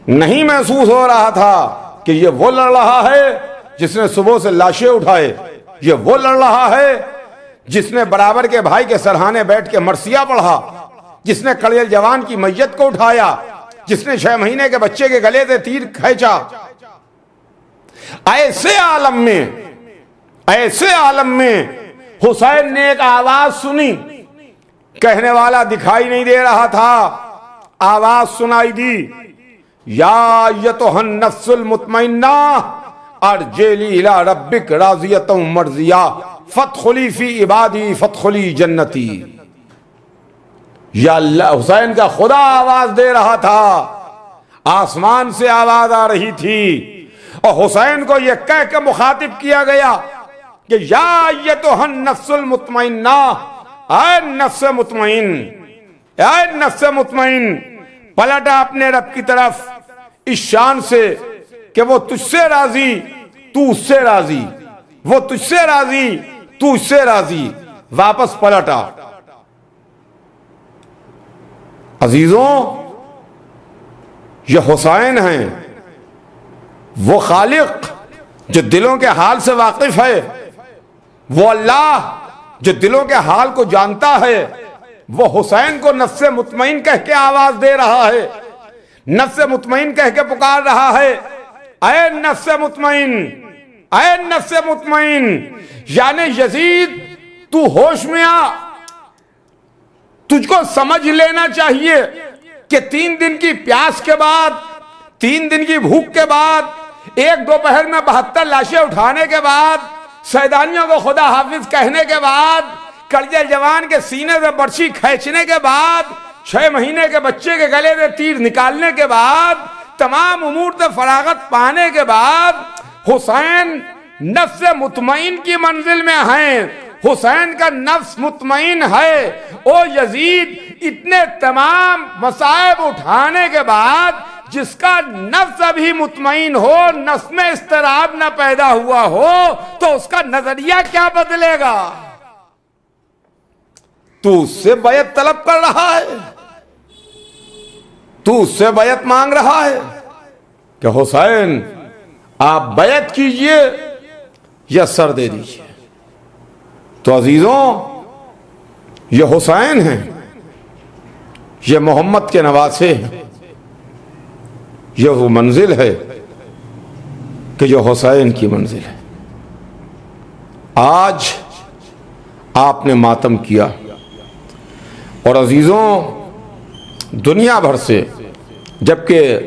نہیں محسوس ہو رہا تھا کہ یہ وہ لڑ رہا ہے جس نے صبح سے لاشیں اٹھائے، یہ وہ لڑ رہا ہے جس نے برابر کے بھائی کے سرہانے بیٹھ کے مرثیہ پڑھا، جس نے کڑیل جوان کی میت کو اٹھایا، جس نے 6 مہینے کے بچے کے گلے سے تیر کھینچا۔ ایسے عالم میں حسین نے ایک آواز سنی کہنے والا دکھائی نہیں دے رہا تھا، آواز سنائی دی، یا ایتھا النفس المطمئنہ ارجعی الی ربک راضیۃ مرضیہ فادخلی فی عبادی فادخلی جنتی۔ یا اللہ، حسین کا خدا آواز دے رہا تھا، آسمان سے آواز آ رہی تھی، اور حسین کو یہ کہہ کے مخاطب کیا گیا کہ یا ایتھا النفس المطمئنہ، اے نفس مطمئن، اے نفس مطمئن، پلٹا اپنے رب کی طرف اس شان سے کہ وہ تجھ سے راضی تو اس سے راضی، وہ تجھ سے راضی تو اس سے راضی، واپس پلٹا۔ عزیزوں، یہ حسین ہیں، وہ خالق جو دلوں کے حال سے واقف ہے، وہ اللہ جو دلوں کے حال کو جانتا ہے، وہ حسین کو نفس مطمئن کہہ کے آواز دے رہا ہے، نفس مطمئن کہہ کے پکار رہا ہے، اے نفس مطمئن، اے نفس مطمئن، یعنی یزید تو ہوش میں آ، تجھ کو سمجھ لینا چاہیے کہ 3 دن کی پیاس کے بعد، 3 دن کی بھوک کے بعد، ایک دوپہر میں 72 لاشیں اٹھانے کے بعد، سیدانیوں کو خدا حافظ کہنے کے بعد، کلیجہ جوان کے سینے سے برچھی کھینچنے کے بعد، 6 مہینے کے بچے کے گلے سے تیر نکالنے کے بعد، تمام امور سے فراغت پانے کے بعد، حسین نفس مطمئن کی منزل میں ہیں، حسین کا نفس مطمئن ہے۔ او یزید، اتنے تمام مصائب اٹھانے کے بعد جس کا نفس ابھی مطمئن ہو، نفس میں اضطراب نہ پیدا ہوا ہو، تو اس کا نظریہ کیا بدلے گا؟ تو اس سے بیعت طلب کر رہا ہے، تو اس سے بیعت مانگ رہا ہے کہ حسین آپ بیعت کیجئے یا سر دے دیجئے۔ تو عزیزوں، یہ حسین ہیں، یہ محمد کے نواسے ہیں، یہ وہ منزل ہے کہ جو حسین کی منزل ہے۔ آج آپ نے ماتم کیا، اور عزیزوں، دنیا بھر سے، جبکہ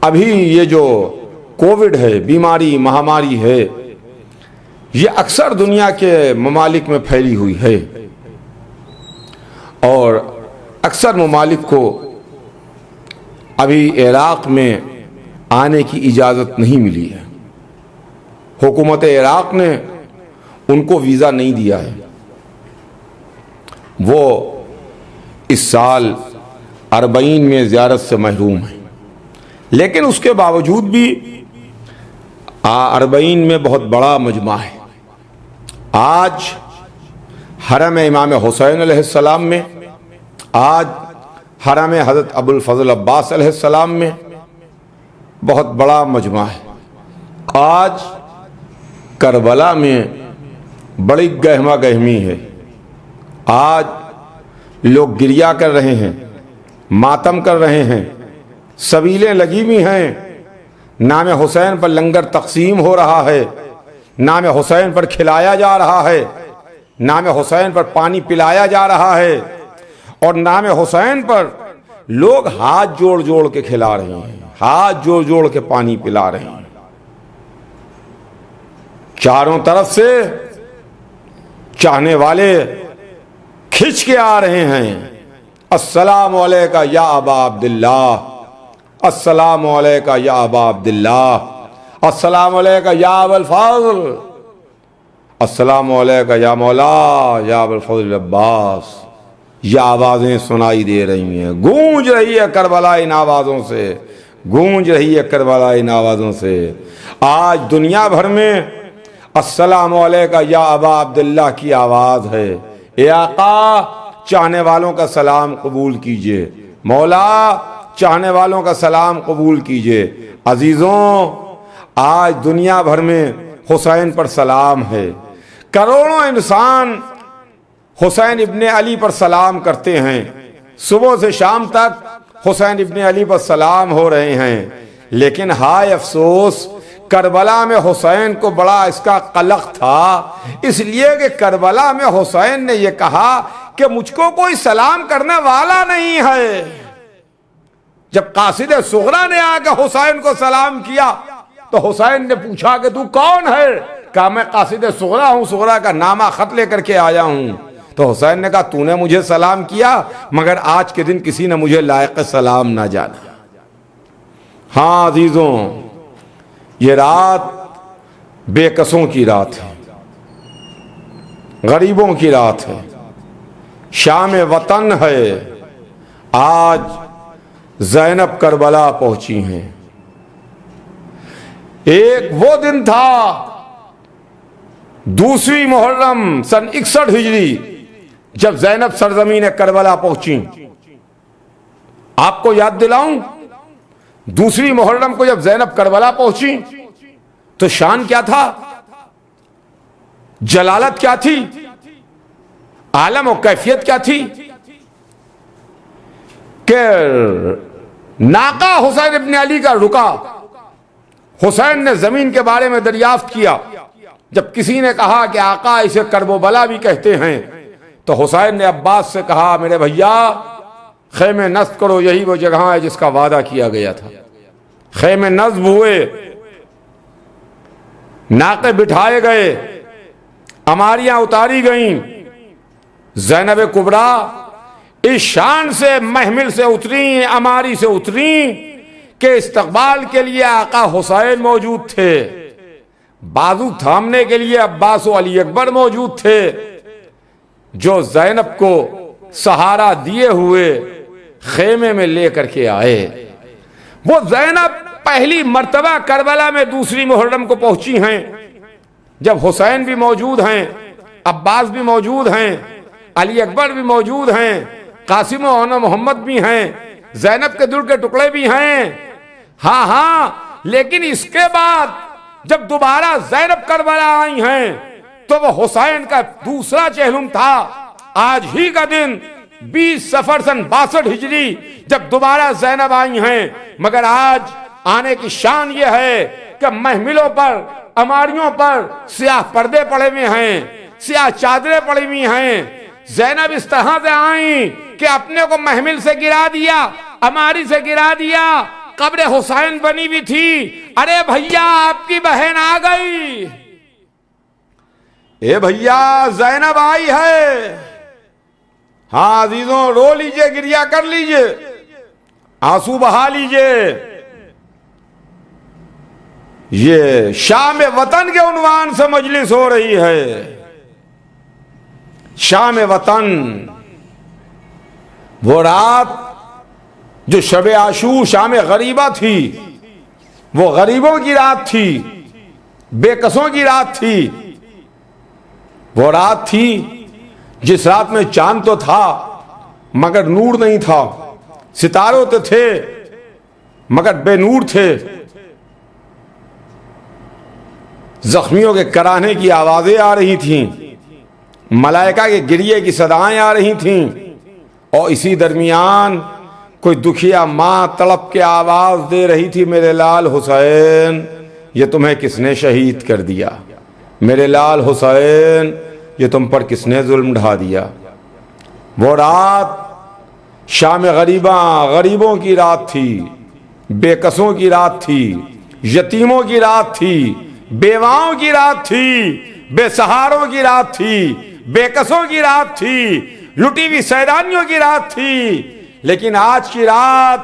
ابھی یہ جو کووڈ ہے، بیماری مہاماری ہے، یہ اکثر دنیا کے ممالک میں پھیلی ہوئی ہے، اور اکثر ممالک کو ابھی عراق میں آنے کی اجازت نہیں ملی ہے۔ حکومت عراق نے ان کو ویزا نہیں دیا ہے، وہ اس سال 40 میں زیارت سے محروم ہیں، لیکن اس کے باوجود بھی 40 میں بہت بڑا مجمع ہے۔ آج حرم امام حسین علیہ السلام میں، آج حرم حضرت ابو الفضل عباس علیہ السلام میں بہت بڑا مجمع ہے۔ آج کربلا میں بڑی گہما گہمی ہے، آج لوگ گریہ کر رہے ہیں، ماتم کر رہے ہیں، سبیلیں لگی ہوئی ہیں، نام حسین پر لنگر تقسیم ہو رہا ہے، نام حسین پر کھلایا جا رہا ہے، نام حسین پر پانی پلایا جا رہا ہے، اور نام حسین پر لوگ ہاتھ جوڑ جوڑ کے کھلا رہے ہیں، ہاتھ جوڑ جوڑ کے پانی پلا رہے ہیں۔ چاروں طرف سے چاہنے والے کھچ کے آ رہے ہیں، السلام علیکہ یا ابا عبداللہ، السلام علیکہ یا ابا عبداللہ، السلام علیکہ یا ابا الفضل، السلام علیکہ یا مولا یا ابا الفضل عباس۔ یہ آوازیں سنائی دے رہی ہیں، گونج رہی ہے کربلا ان آوازوں سے، گونج رہی ہے کربلا ان آوازوں سے۔ آج دنیا بھر میں السلام علیکہ یا ابا عبداللہ کی آواز ہے، اے آقا چاہنے والوں کا سلام قبول کیجئے، مولا چاہنے والوں کا سلام قبول کیجئے۔ عزیزوں، آج دنیا بھر میں حسین پر سلام ہے، کروڑوں انسان حسین ابن علی پر سلام کرتے ہیں، صبح سے شام تک حسین ابن علی پر سلام ہو رہے ہیں، لیکن ہائے افسوس، کربلا میں حسین کو بڑا اس کا قلق تھا، اس لیے کہ کربلا میں حسین نے یہ کہا کہ مجھ کو کوئی سلام کرنے والا نہیں ہے. جب قاصد صغرا نے آ کے حسین کو سلام کیا تو حسین نے پوچھا کہ تو کون ہے؟ کہا میں قاصد صغرا ہوں، صغرا کا نامہ خط لے کر کے آیا ہوں. تو حسین نے کہا تو نے مجھے سلام کیا مگر آج کے دن کسی نے مجھے لائق سلام نہ جانا. ہاں عزیزوں، یہ رات بے کسوں کی رات ہے، غریبوں کی رات ہے، شام وطن ہے. آج زینب کربلا پہنچی ہیں. ایک وہ دن تھا 2 محرم سن 61 ہجری جب زینب سرزمین کربلا پہنچی. آپ کو یاد دلاؤں، 2 محرم کو جب زینب کربلا پہنچی تو شان کیا تھا، جلالت کیا تھی، عالم و کیفیت کیا تھی کہ ناقہ حسین ابن علی کا رکا. حسین نے زمین کے بارے میں دریافت کیا. جب کسی نے کہا کہ آقا اسے کرب و بلا بھی کہتے ہیں تو حسین نے عباس سے کہا میرے بھیا خیمے نصب کرو، یہی وہ جگہ ہے جس کا وعدہ کیا گیا تھا. خیمے نصب ہوئے، ناقے بٹھائے گئے، اماریاں اتاری گئیں. زینب کبریٰ اس شان سے محمل سے اتری، اماری سے اتری کہ استقبال کے لیے آقا حسین موجود تھے، بازو تھامنے کے لیے عباس و علی اکبر موجود تھے، جو زینب کو سہارا دیے ہوئے خیمے میں لے کر کے آئے. وہ زینب پہلی مرتبہ کربلا میں 2 محرم کو پہنچی ہیں جب حسین بھی موجود ہیں، عباس بھی موجود ہیں، علی اکبر بھی موجود ہیں، قاسم و محمد بھی ہیں، زینب کے دل کے ٹکڑے بھی ہیں. ہاں لیکن اس کے بعد جب دوبارہ زینب کربلا آئی ہیں تو وہ حسین کا دوسرا چہلم تھا. آج ہی کا دن 20 صفر سن 62 ہجری جب دوبارہ زینب آئی ہیں، مگر آج آنے کی شان یہ ہے کہ محملوں پر، اماریوں پر سیاہ پردے پڑے ہوئے ہیں، سیاہ چادریں پڑی ہوئی ہیں. زینب اس طرح سے آئیں کہ اپنے کو محمل سے گرا دیا، اماری سے گرا دیا. قبر حسین بنی ہوئی تھی، ارے بھیا آپ کی بہن آ گئی، اے بھیا زینب آئی ہے. ہاں عزیزوں، رو لیجئے، گریا کر لیجئے، آنسو بہا لیجئے. یہ شام وطن کے عنوان سے مجلس ہو رہی ہے. شام وطن، وہ رات جو شب عاشور شام غریبہ تھی، وہ غریبوں کی رات تھی، بے کسوں کی رات تھی. وہ رات تھی جس رات میں چاند تو تھا مگر نور نہیں تھا، ستاروں تو تھے مگر بے نور تھے. زخمیوں کے کراہنے کی آوازیں آ رہی تھیں، ملائکہ کے گریے کی صدائیں آ رہی تھیں، اور اسی درمیان کوئی دکھیا ماں تڑپ کے آواز دے رہی تھی، میرے لال حسین یہ تمہیں کس نے شہید کر دیا، میرے لال حسین یہ تم پر کس نے ظلم ڈھا دیا. وہ رات شام غریبہ، غریبوں کی رات تھی، بے کسوں کی رات تھی، یتیموں کی رات تھی، بیواؤں کی رات تھی، بے سہاروں کی رات تھی، بے کسوں کی رات تھی، لٹی ہوئی سیدانیوں کی رات تھی. لیکن آج کی رات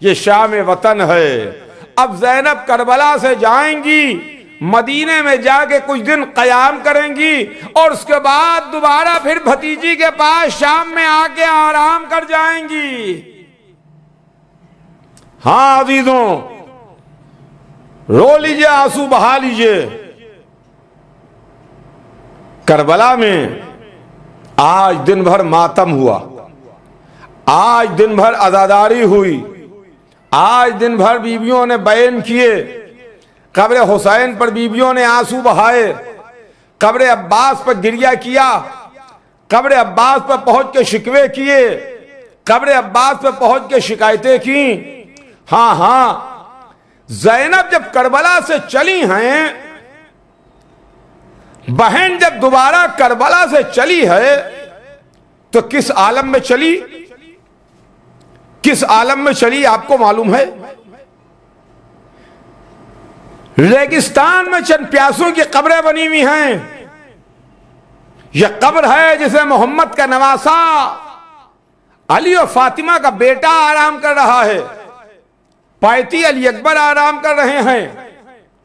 یہ شام وطن ہے. اب زینب کربلا سے جائیں گی، مدینے میں جا کے کچھ دن قیام کریں گی، اور اس کے بعد دوبارہ پھر بھتیجی کے پاس شام میں آ کے آرام کر جائیں گی. ہاں عزیزوں، رو لیجئے، آنسو بہا لیجئے. کربلا میں آج دن بھر ماتم ہوا، آج دن بھر عزاداری ہوئی، آج دن بھر بیویوں نے بیان کیے، قبر حسین پر بیویوں نے آنسو بہائے، قبر عباس پر گریہ کیا، قبر عباس پر پہنچ کے شکوے کیے، قبر عباس پر پہنچ کے شکایتیں کی. ہاں زینب جب کربلا سے چلی ہیں، بہن جب دوبارہ کربلا سے چلی ہے تو کس عالم میں چلی؟ کس عالم میں چلی آپ کو معلوم ہے؟ ریگستان میں چند پیاسوں کی قبریں بنی ہوئی ہیں. یہ قبر ہے جسے محمد کا نواسا علی اور فاطمہ کا بیٹا آرام کر رہا ہے. پائتی علی اکبر آرام کر رہے ہیں.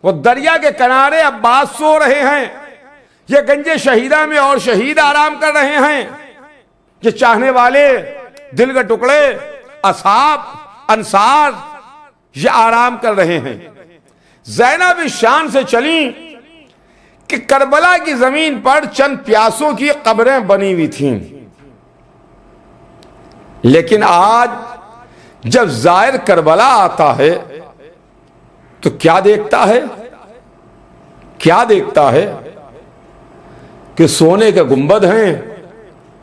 وہ دریا کے کنارے عباس سو رہے ہیں. یہ گنج شہیدہ میں اور شہید آرام کر رہے ہیں. یہ چاہنے والے دل کے ٹکڑے اصحاب انصار یہ آرام کر رہے ہیں. زینب اس شان سے چلیں کہ کربلا کی زمین پر چند پیاسوں کی قبریں بنی ہوئی تھیں. لیکن آج جب زائر کربلا آتا ہے تو کیا دیکھتا ہے؟ کیا دیکھتا ہے کہ سونے کے گنبد ہیں,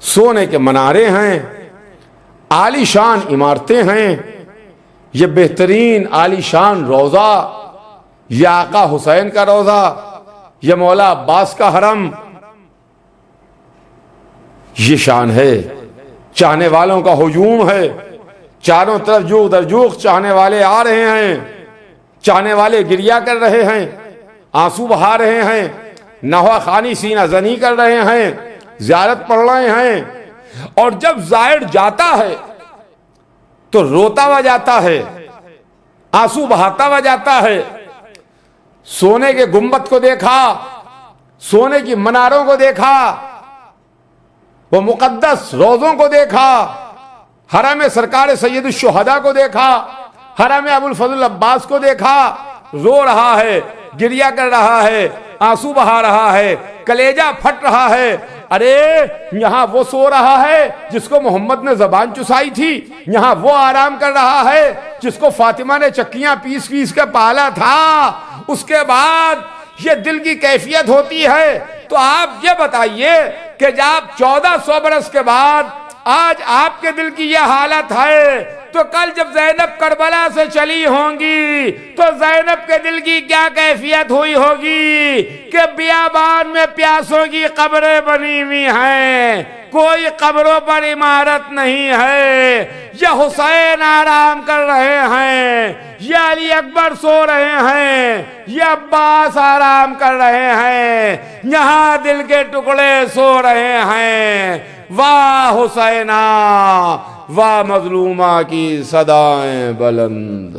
سونے کے منارے ہیں, عالی شان عمارتیں ہیں. یہ بہترین عالی شان روضہ, یہ آقا حسین کا روضہ, یہ مولا عباس کا حرم. یہ شان ہے. چاہنے والوں کا ہجوم ہے. چاروں طرف جوغ در جوغ چاہنے والے آ رہے ہیں. چاہنے والے گریہ کر رہے ہیں, آنسو بہا رہے ہیں, نحوہ خوانی سینہ زنی کر رہے ہیں, زیارت پڑھ رہے ہیں. اور جب زائر جاتا ہے تو روتا ہوا جاتا ہے, آنسو بہاتا ہوا جاتا ہے. سونے کے گنبد کو دیکھا, سونے کی مناروں کو دیکھا, وہ مقدس روضوں کو دیکھا, حرم سرکار سید الشہداء کو دیکھا, حرم ابو الفضل عباس کو دیکھا. رو رہا ہے, گریہ کر رہا ہے, آنسو بہا رہا ہے, کلیجہ پھٹ رہا ہے. ارے یہاں وہ سو رہا ہے جس کو محمد نے زبان چسائی تھی. یہاں وہ آرام کر رہا ہے جس کو فاطمہ نے چکیاں پیس پیس کے پالا تھا. اس کے بعد یہ دل کی کیفیت ہوتی ہے. تو آپ یہ بتائیے کہ جب 1400 برس کے بعد آج آپ کے دل کی یہ حالت ہے تو کل جب زینب کربلا سے چلی ہوں گی تو زینب کے دل کی کیا کیفیت ہوئی ہوگی کہ بیابان میں پیاسوں کی قبریں بنی ہوئی ہیں, کوئی قبروں پر عمارت نہیں ہے. یہ حسین آرام کر رہے ہیں, یہ علی اکبر سو رہے ہیں, یہ عباس آرام کر رہے ہیں, یہاں دل کے ٹکڑے سو رہے ہیں. واہ حسینہ, واہ مظلومہ کی صدائیں بلند.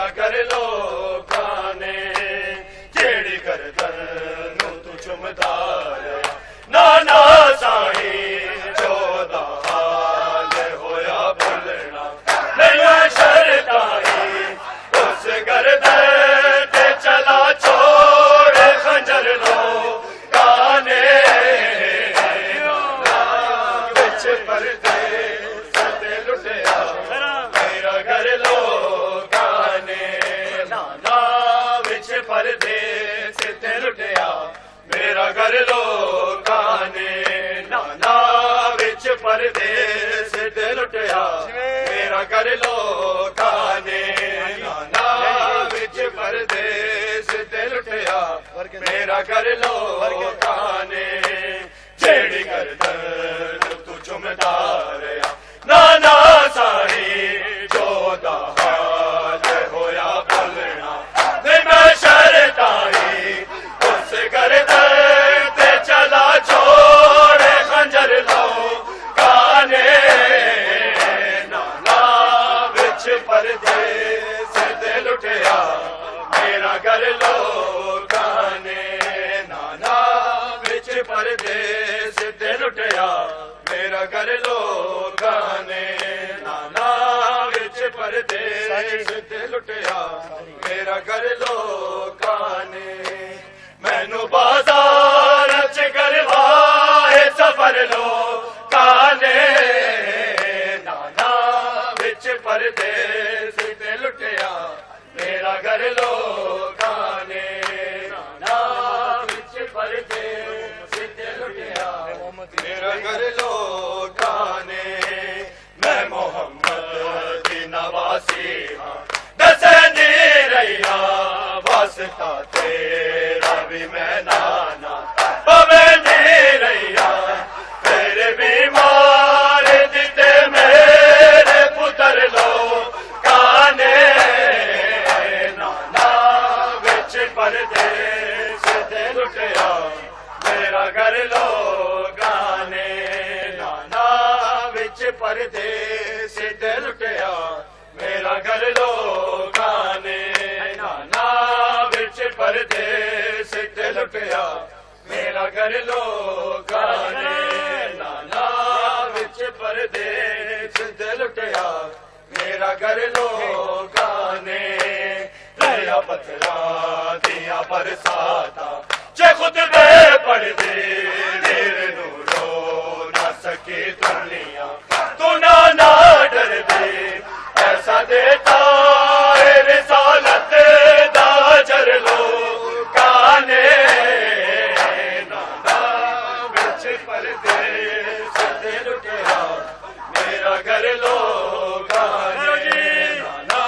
میرا کر لوکاں نے جیڑی گردن نو تو چمدا رہیا نانا سائی چودہ حال ہویا بھولنا نہیں شرطائی اس گردن تے چلا چھوڑ خنجر لو کانے بچ پردے ستے لٹیا میرا گھر لو کانے نانا بچ پردے ستے لٹیا میرا گھر لو کانے نانا بچ پردے ستے لٹیا میرا گھر لو کانے نانا بچ پردے ستے لٹیا میرا گھر لو کانے جیڑی گردن تو چمدا رہیا نانا سائی چودہ حال ہویا بھولنا نہیں میں شرطائی اس گردن تے چلا چھوڑ خنجر لو کانے نانا بچ پردے ستے لٹیا میرا گھر لو کانے نانا بچ پردے ستے لٹیا میرا گھر لو کانے نانا بچ پردے ستے لٹیا میرا گھر لو کانے مینو بازار چ کروائے سفر لو کانے نانا بچ پردے ستے لٹیا میرا گھر لو کانے نانا بچ پردے ستے لٹیا میرا گھر لو کانے میں محمد دی نواسی ہاں دسے نہیں رہیا واسطہ تیرا بھی میں نانا پوے نہیں رہیا تیرے بیمار دیتے میرے پتر لو کانے نانا بچ پردے ستے لٹیا میرا گھر لو کانے نانا بچ پردے ستے لٹیا میرا گھر لو کانے نانا بچ پردے ستے لٹیا میرا گھر لو کانے نانا بچ پردے ستے لٹیا میرا گھر لو کانے رہیا پتھراں دیاں برساتا جے خود بے پردے میرے نو رو نہ سکے دنیا تو نانا ڈر دے ایسا دیتا ہے رسالت دا جر لو کانے نانا بچ پردے ستے لٹیا میرا گھر لو کانے نانا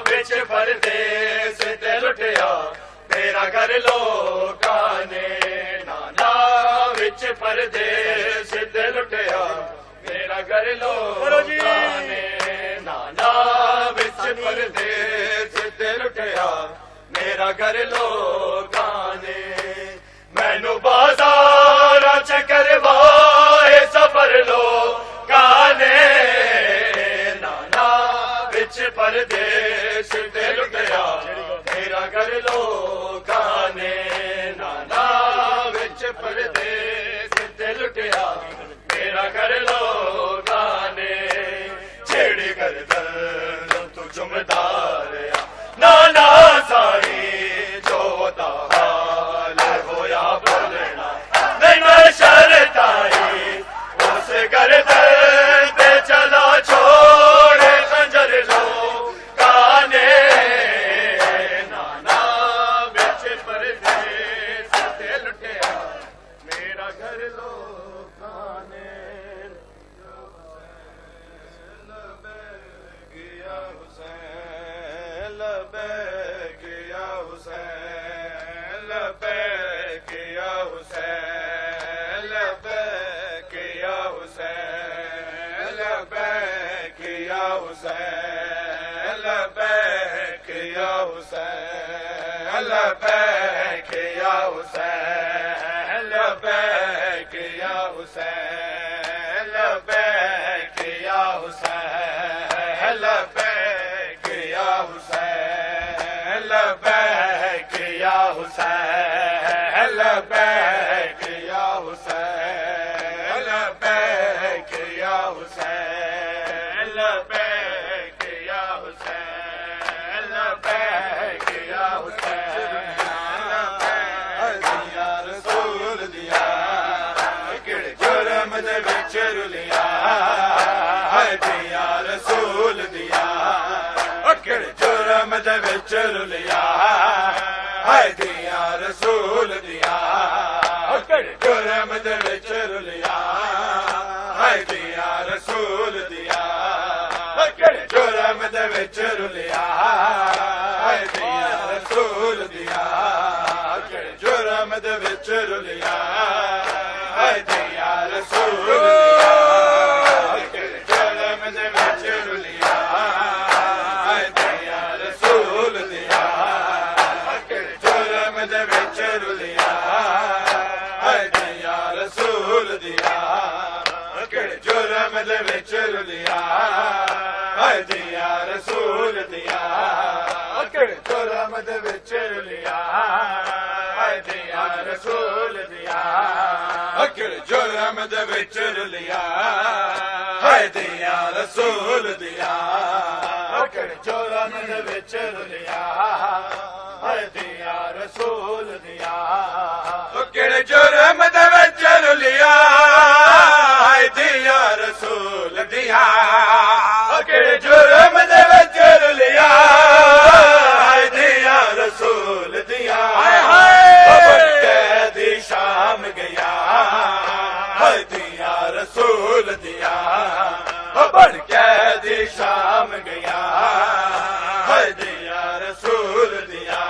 بچ پردے ستے لٹیا میرا گھر لو کانے نانا بچ پردے ستے لٹیا میرا گھر لو کانے نانا بچ پردے ستے لٹیا میرا گھر لو کانے مینو بازار چ کروائے سفر لو کانے نانا بچ پردے ستے لٹیا میرا گھر لو کانے نانا بچ پردے ستے لٹیا میرا گھر لو کانے جیڑی گردن تو چمدا رہیا نانا سائی چودہ حال ہویا بھولنا نہیں میں شرطائی اس گردن تے چلا چھوڑ خنجر لو کانے نانا بچ پردے ستے لٹیا میرا گھر لو کانے گیا حسین لبیک یا حسین لبیک یا حسین لبیک یا حسین لبیک یا حسین لبیک یا حسین لبیک یا حسین لبیک یا حسین لبیک یا حسین لبیک یا حسین لبیک یا حسین لبیک یا حسین لبیک یا حسین لبیک یا حسین یا رسول دیا کہڑے جرم دے وچ رلیا یا رسول دیا کہڑے جرم دے وچ رلیا یا رسول دیا کہڑے جرم دے وچ رلیا یا رسول دیا کہڑے جرم دے وچ رلیا یا رسول دیا کہڑے جرم دے وچ رلیا یا رسول دیا کہڑے جرم دے وچ رلیا یا رسول دیا کہڑے جرم دے وچ رلیا یا رسول دیا کہڑے جرم دے وچ رلیا یا رسول دیا کہڑے جرم دے وچ رلیا یا رسول دیا کہڑے جرم دے وچ رلیا یا رسول دیا کہڑے جرم دے وچ رلیا یا رسول دیا کہڑے جرم دے وچ رلیا یا رسول دیا کہڑے جرم دے وچ رلیا یا رسول دیا قیدی شام گیا یا رسول دیا بڑھ قیدی شام گیا یا رسول دیا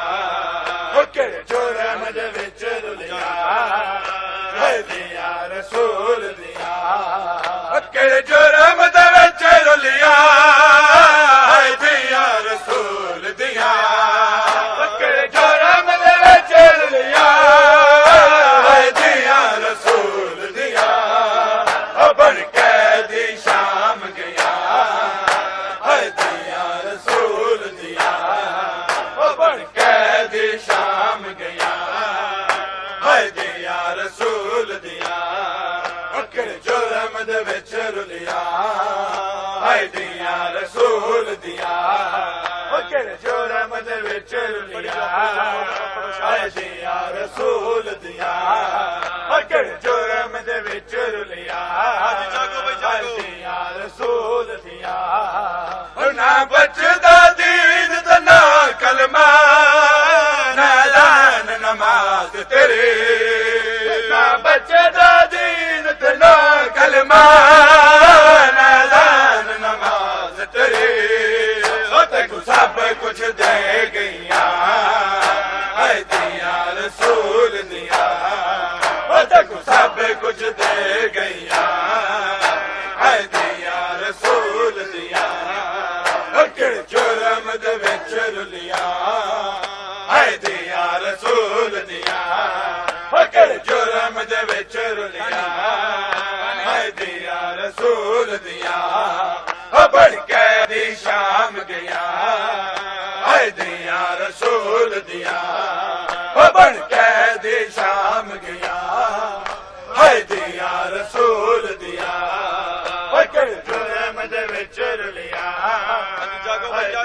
کہڑے جرم دے وچ رلیا یا رسول دیا کہڑے جرم دے وچ رلیا یا رسول دیا کہڑے جرم دے وچ رلیا یا رسول دیا بڑھ قیدی شام گیا یا رسول دیا بڑھ قیدی شام گیا یا رسول دیا کہڑے جرم دے وچ رلیا یا رسول دیا کہڑے جرم دے وچ رلیا یا رسول دیا کہڑے جرم دے وچ رلیا یا رسول دیا نہ بچدا دین تے نہ کلمہ نہ اذان نماز تیری نہ بچدا دین تے نہ کلمہ نہ اذان نماز تیری تینو سب کچھ دے گئیاں یا رسول دیا تینو سب کچھ دے گئیاں یا رسول دیا کہڑے جرم دے وچ رلیا یا رسول دیا کہڑے جرم دے وچ رلیا یا رسول دیا بڑھ قیدی شام گیا یا رسول دیا بڑھ قیدی شام گیا یا رسول دیا کہڑے جرم دے وچ رلیا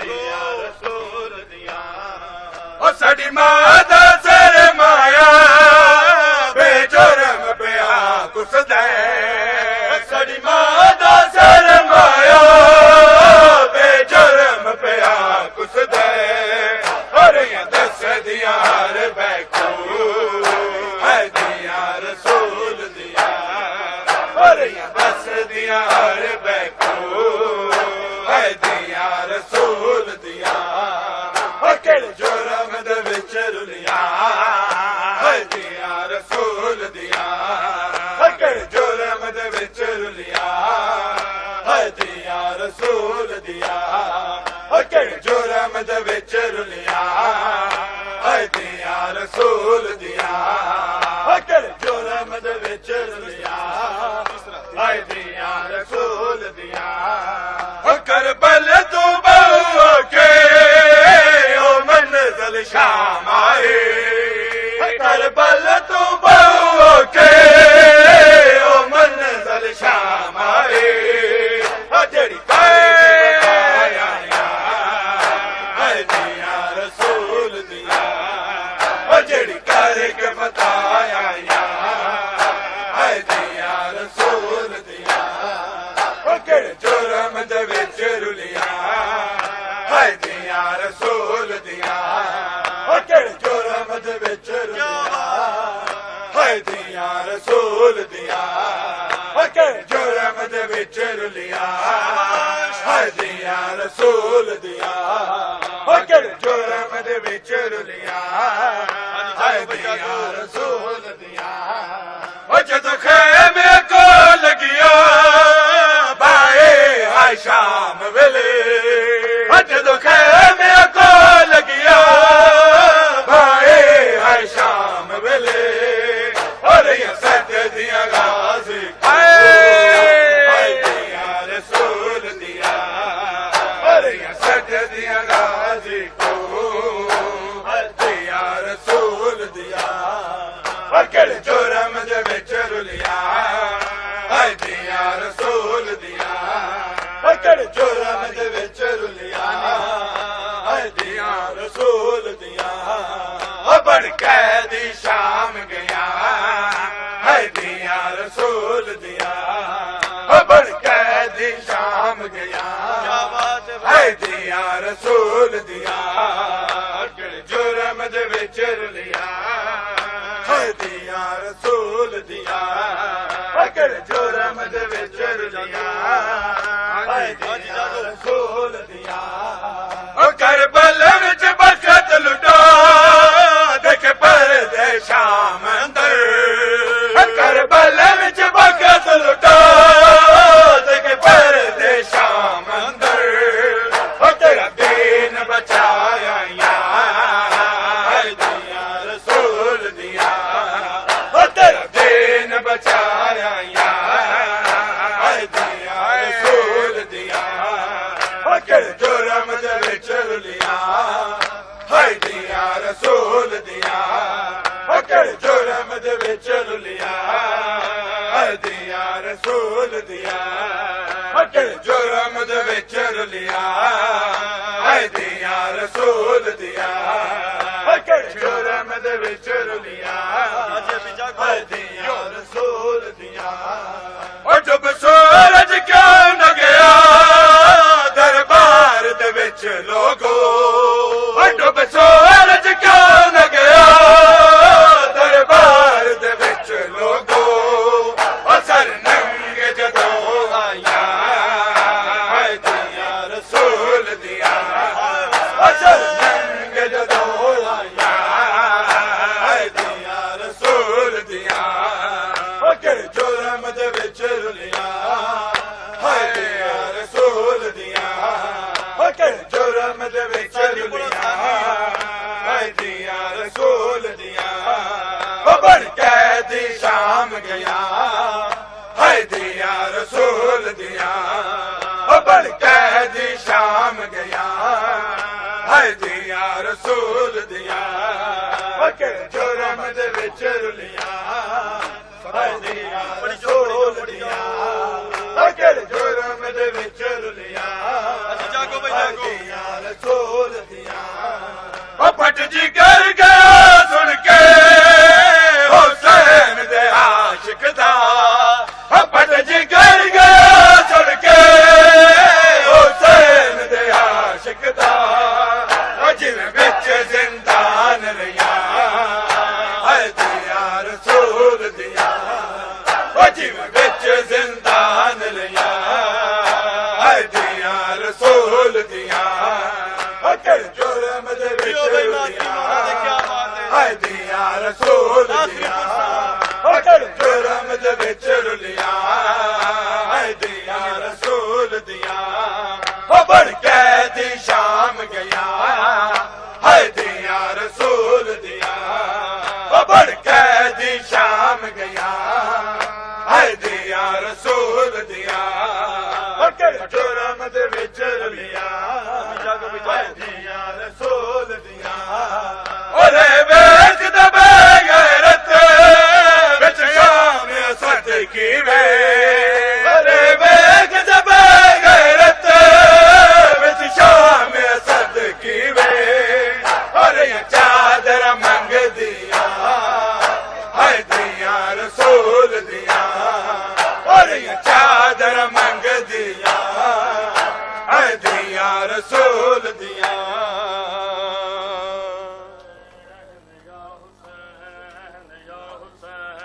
یا رسول دیا ساڈی ماں دا سر مایا بے جرم پیا کسدا ساڈی ماں دا سر مایا بے جرم پیا کسدا دس دیا ہر بیکو یا رسول دیا دس دیا ہر بیکو یا رسول دیا کہڑے جرم دے وچ رلیا یا رسول دیا کہڑے جرم دے وچ رلیا یا رسول دیا کہڑے جرم دے وچ رلیا یا رسول دیا کہڑے جرم دے وچ رلیا یا رسول دیا کربل تو بہو کے او منزل شام آئے کربل تو ਹਾਏ ਦੀਆਂ ਰਸੂਲ ਦੀਆਂ ਕਿ ਜੁਰਮ ਦੇ ਵਿੱਚ ਰੁਲੀਆਂ ਹਾਏ ਦੀਆਂ ਰਸੂਲ ਦੀਆਂ ਕਿ ਜੁਰਮ ਦੇ ਵਿੱਚ ਰੁਲੀਆਂ ਹਾਏ ਦੀਆਂ ਰਸੂਲ ਦੀਆਂ ਉਹ ਜਦੋਂ ਖੈਮੇ ਕੋ ਲਗਿਆ ਬਾਏ ਹਾਏ ਸ਼ਾਮ ਵੇਲੇ ਉਹ ਜਦੋਂ ਖੈਮੇ ਕੋ ਲਗਿਆ ਬਾਏ ਹਾਏ ਸ਼ਾਮ ਵੇਲੇ اور یہ سجدیاں غازی حی دیا رسول دیا اور یہ سجدیاں غازی کو دیا رسول دیا اور کڑے جرم دے وچ رلیا حی دیا رسول دیا اور کڑے جرم دے وچ رلیا حی دیا رسول دیا بڑھ قیدی شام گیا حی دیا رسول دیا بڑھ قیدی شام گیا حی دیا رسول دیا جرم دے وچ رلیا حی دیا رسول دیا جرم دے وچ رلیا حی دیا رسول دیا کربل وچ بخت لٹا دیکھ پردے شام اندر کربل وچ بخت لٹا دیکھ پردے شام اندر تیرا دین بچایا یا حی دیا رسول دیا تیرا دین بچایا یا حی دیا رسول دیا جرم دے وچ رلیا حی دیا رسول دیا جرم دے وچ رلیا حی دیا رسول دیا جرم دے وچ رلیا حی دیا رسول دیا جرم دے وچ رلیا حی دیا رسول دیا اور جب سورج کیوں نہ گیا دربار دے وچ لوگو ڈب سورج کیوں نہ گیا دربار دے وچ لوگو سر ننگے جدو آیا حی دیا رسول دیا سر ننگے جدو آیا حی دیا رسول دیا جرم دے وچ رلیا حی دیا رسول دیا جرم دے وچ رلیا حی دیا رسول دیا بڑھ قیدی شام گیا حی دیا رسول دیا بڑھ قیدی شام گیا حی دیا رسول دیا جرم دے وچ رلیا حی دیا رسول دیا جرم دے وچ رلیا حی دیا رسول دیا پٹ جی کر گیا سن کے حسین دے عاشق دا پٹ جی کر گیا سن کے حسین دے عاشق دا جویں وچ زندان رہیا حی دیا رسول دیا جویں وچ زندان رہیا حی دیا رسول دیا جرم دے وچ رلیا حی دیا رسول دیا جرم دے وچ رلیا حی دیا رسول دیا بڑھ قیدی شام گیا حی دیا رسول دیا بڑھ قیدی شام گیا حی دیا رسول دیا جرم دے وچ رلیا حی دیا رسول دیا اورے ویکھ دے بے غیرت وچ شام اسد کی وے اورے ویکھ دے بے غیرت وچ شام اسد کی وے اور یہ چادر منگ دیا حی دیا رسول دیا اور یہ چادر منگ دیا حی دیا رسول دیا یا حسین یا حسین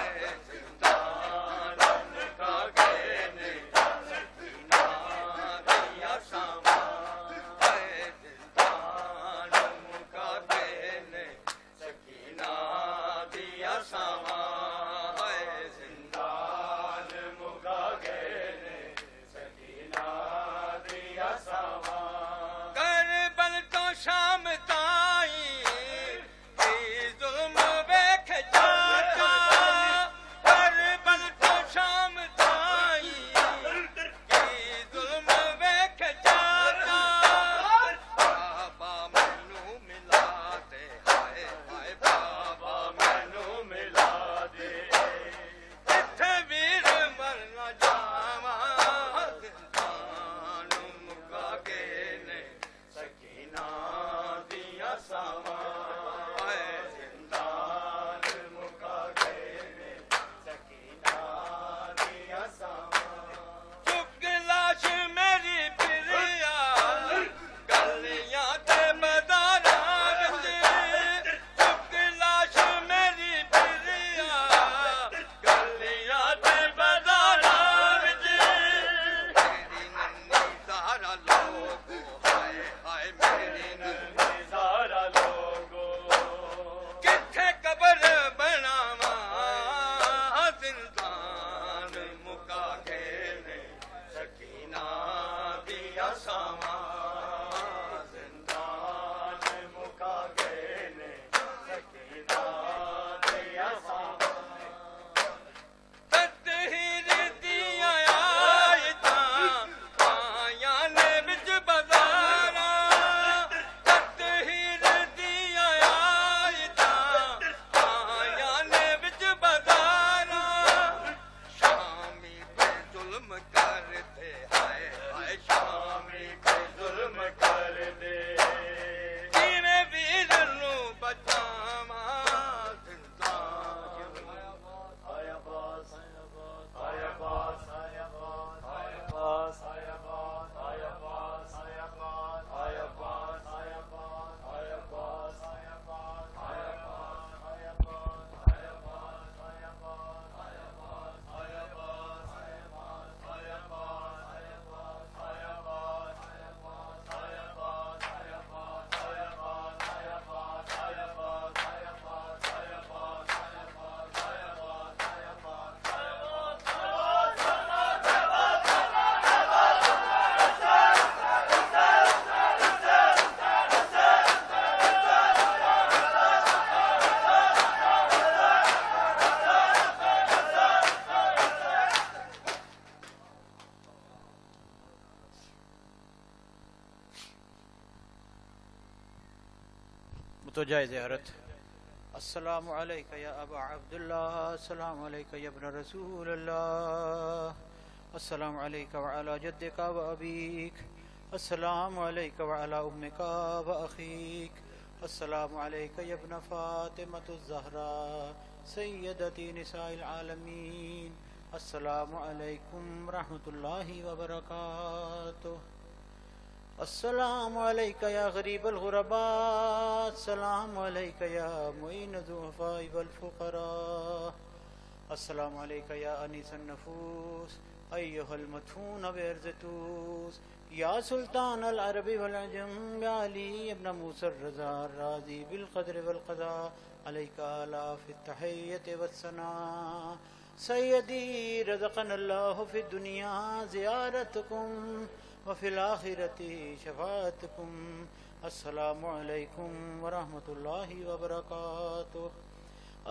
تو جائے زیارت. السلام علیکہ یا ابا عبداللہ، السلام علیکہ یا ابن رسول اللہ، السلام علیکہ وعلی جدک و ابیک، السلام علیکہ وعلی امک و اخیک، السلام علیکہ یا ابن فاطمۃ الزہراء سیدتی نساء العالمین، السلام علیکم ورحمۃ اللہ وبرکاتہ. السلام علیکہ یا غریب الغرباء، السلام علیکہ یا معین الضعفاء والفقراء، السلام علیکہ یا انیس النفوس ایہا المدفون بعرض توس، یا سلطان العرب والعجم، یا علی ابن موسیٰ الرضا الراضی بالقدر والقضاء، علیکہ آلاف التحیت والثناء. سیدی رزقنا اللہ فی الدنیا زیارتکم وفی الآخرۃ شفاعتکم. السلام علیکم ورحمۃ اللہ وبرکاتہ.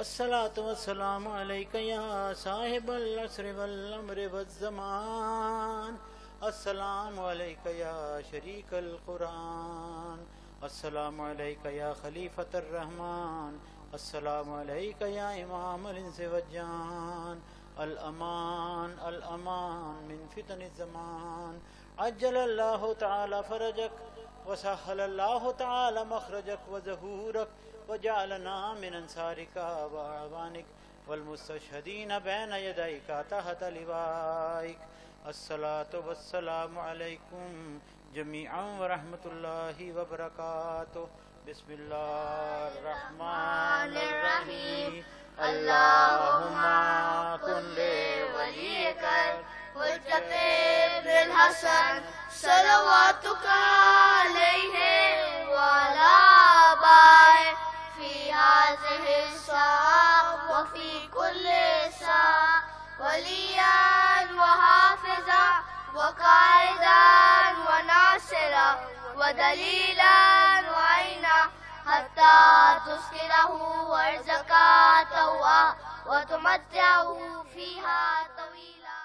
الصلاۃ والسلام علیکہ یا صاحب العصر والامر والزمان، السلام علیکہ یا شریک القرآن، السلام علیکہ یا خلیفۃ الرحمن، السلام علیکہ یا امام الانس والجان. الامان الامان من فتن الزمان، عجل اللہ تعالی فرجک وسهل اللہ تعالی مخرجک وظہورک وجعلنا من انصارک واعوانک والمستشہدین بین یدیک تحت لوائک. الصلاۃ والسلام علیکم جمیعا ورحمۃ اللہ وبرکاتہ. بسم اللہ الرحمن الرحیم. اللہم کن لولیک الحجۃ ابن الحسن صلواتک علیہ وعلی آبائہ فی ہذہ الساعة وفی کل ساعة ولیاً وحافظا وقائدا وناصرا ودلیلا وعینا حتی تسکنہ ارضک طوعا وتمتعہ فیہا طویلا.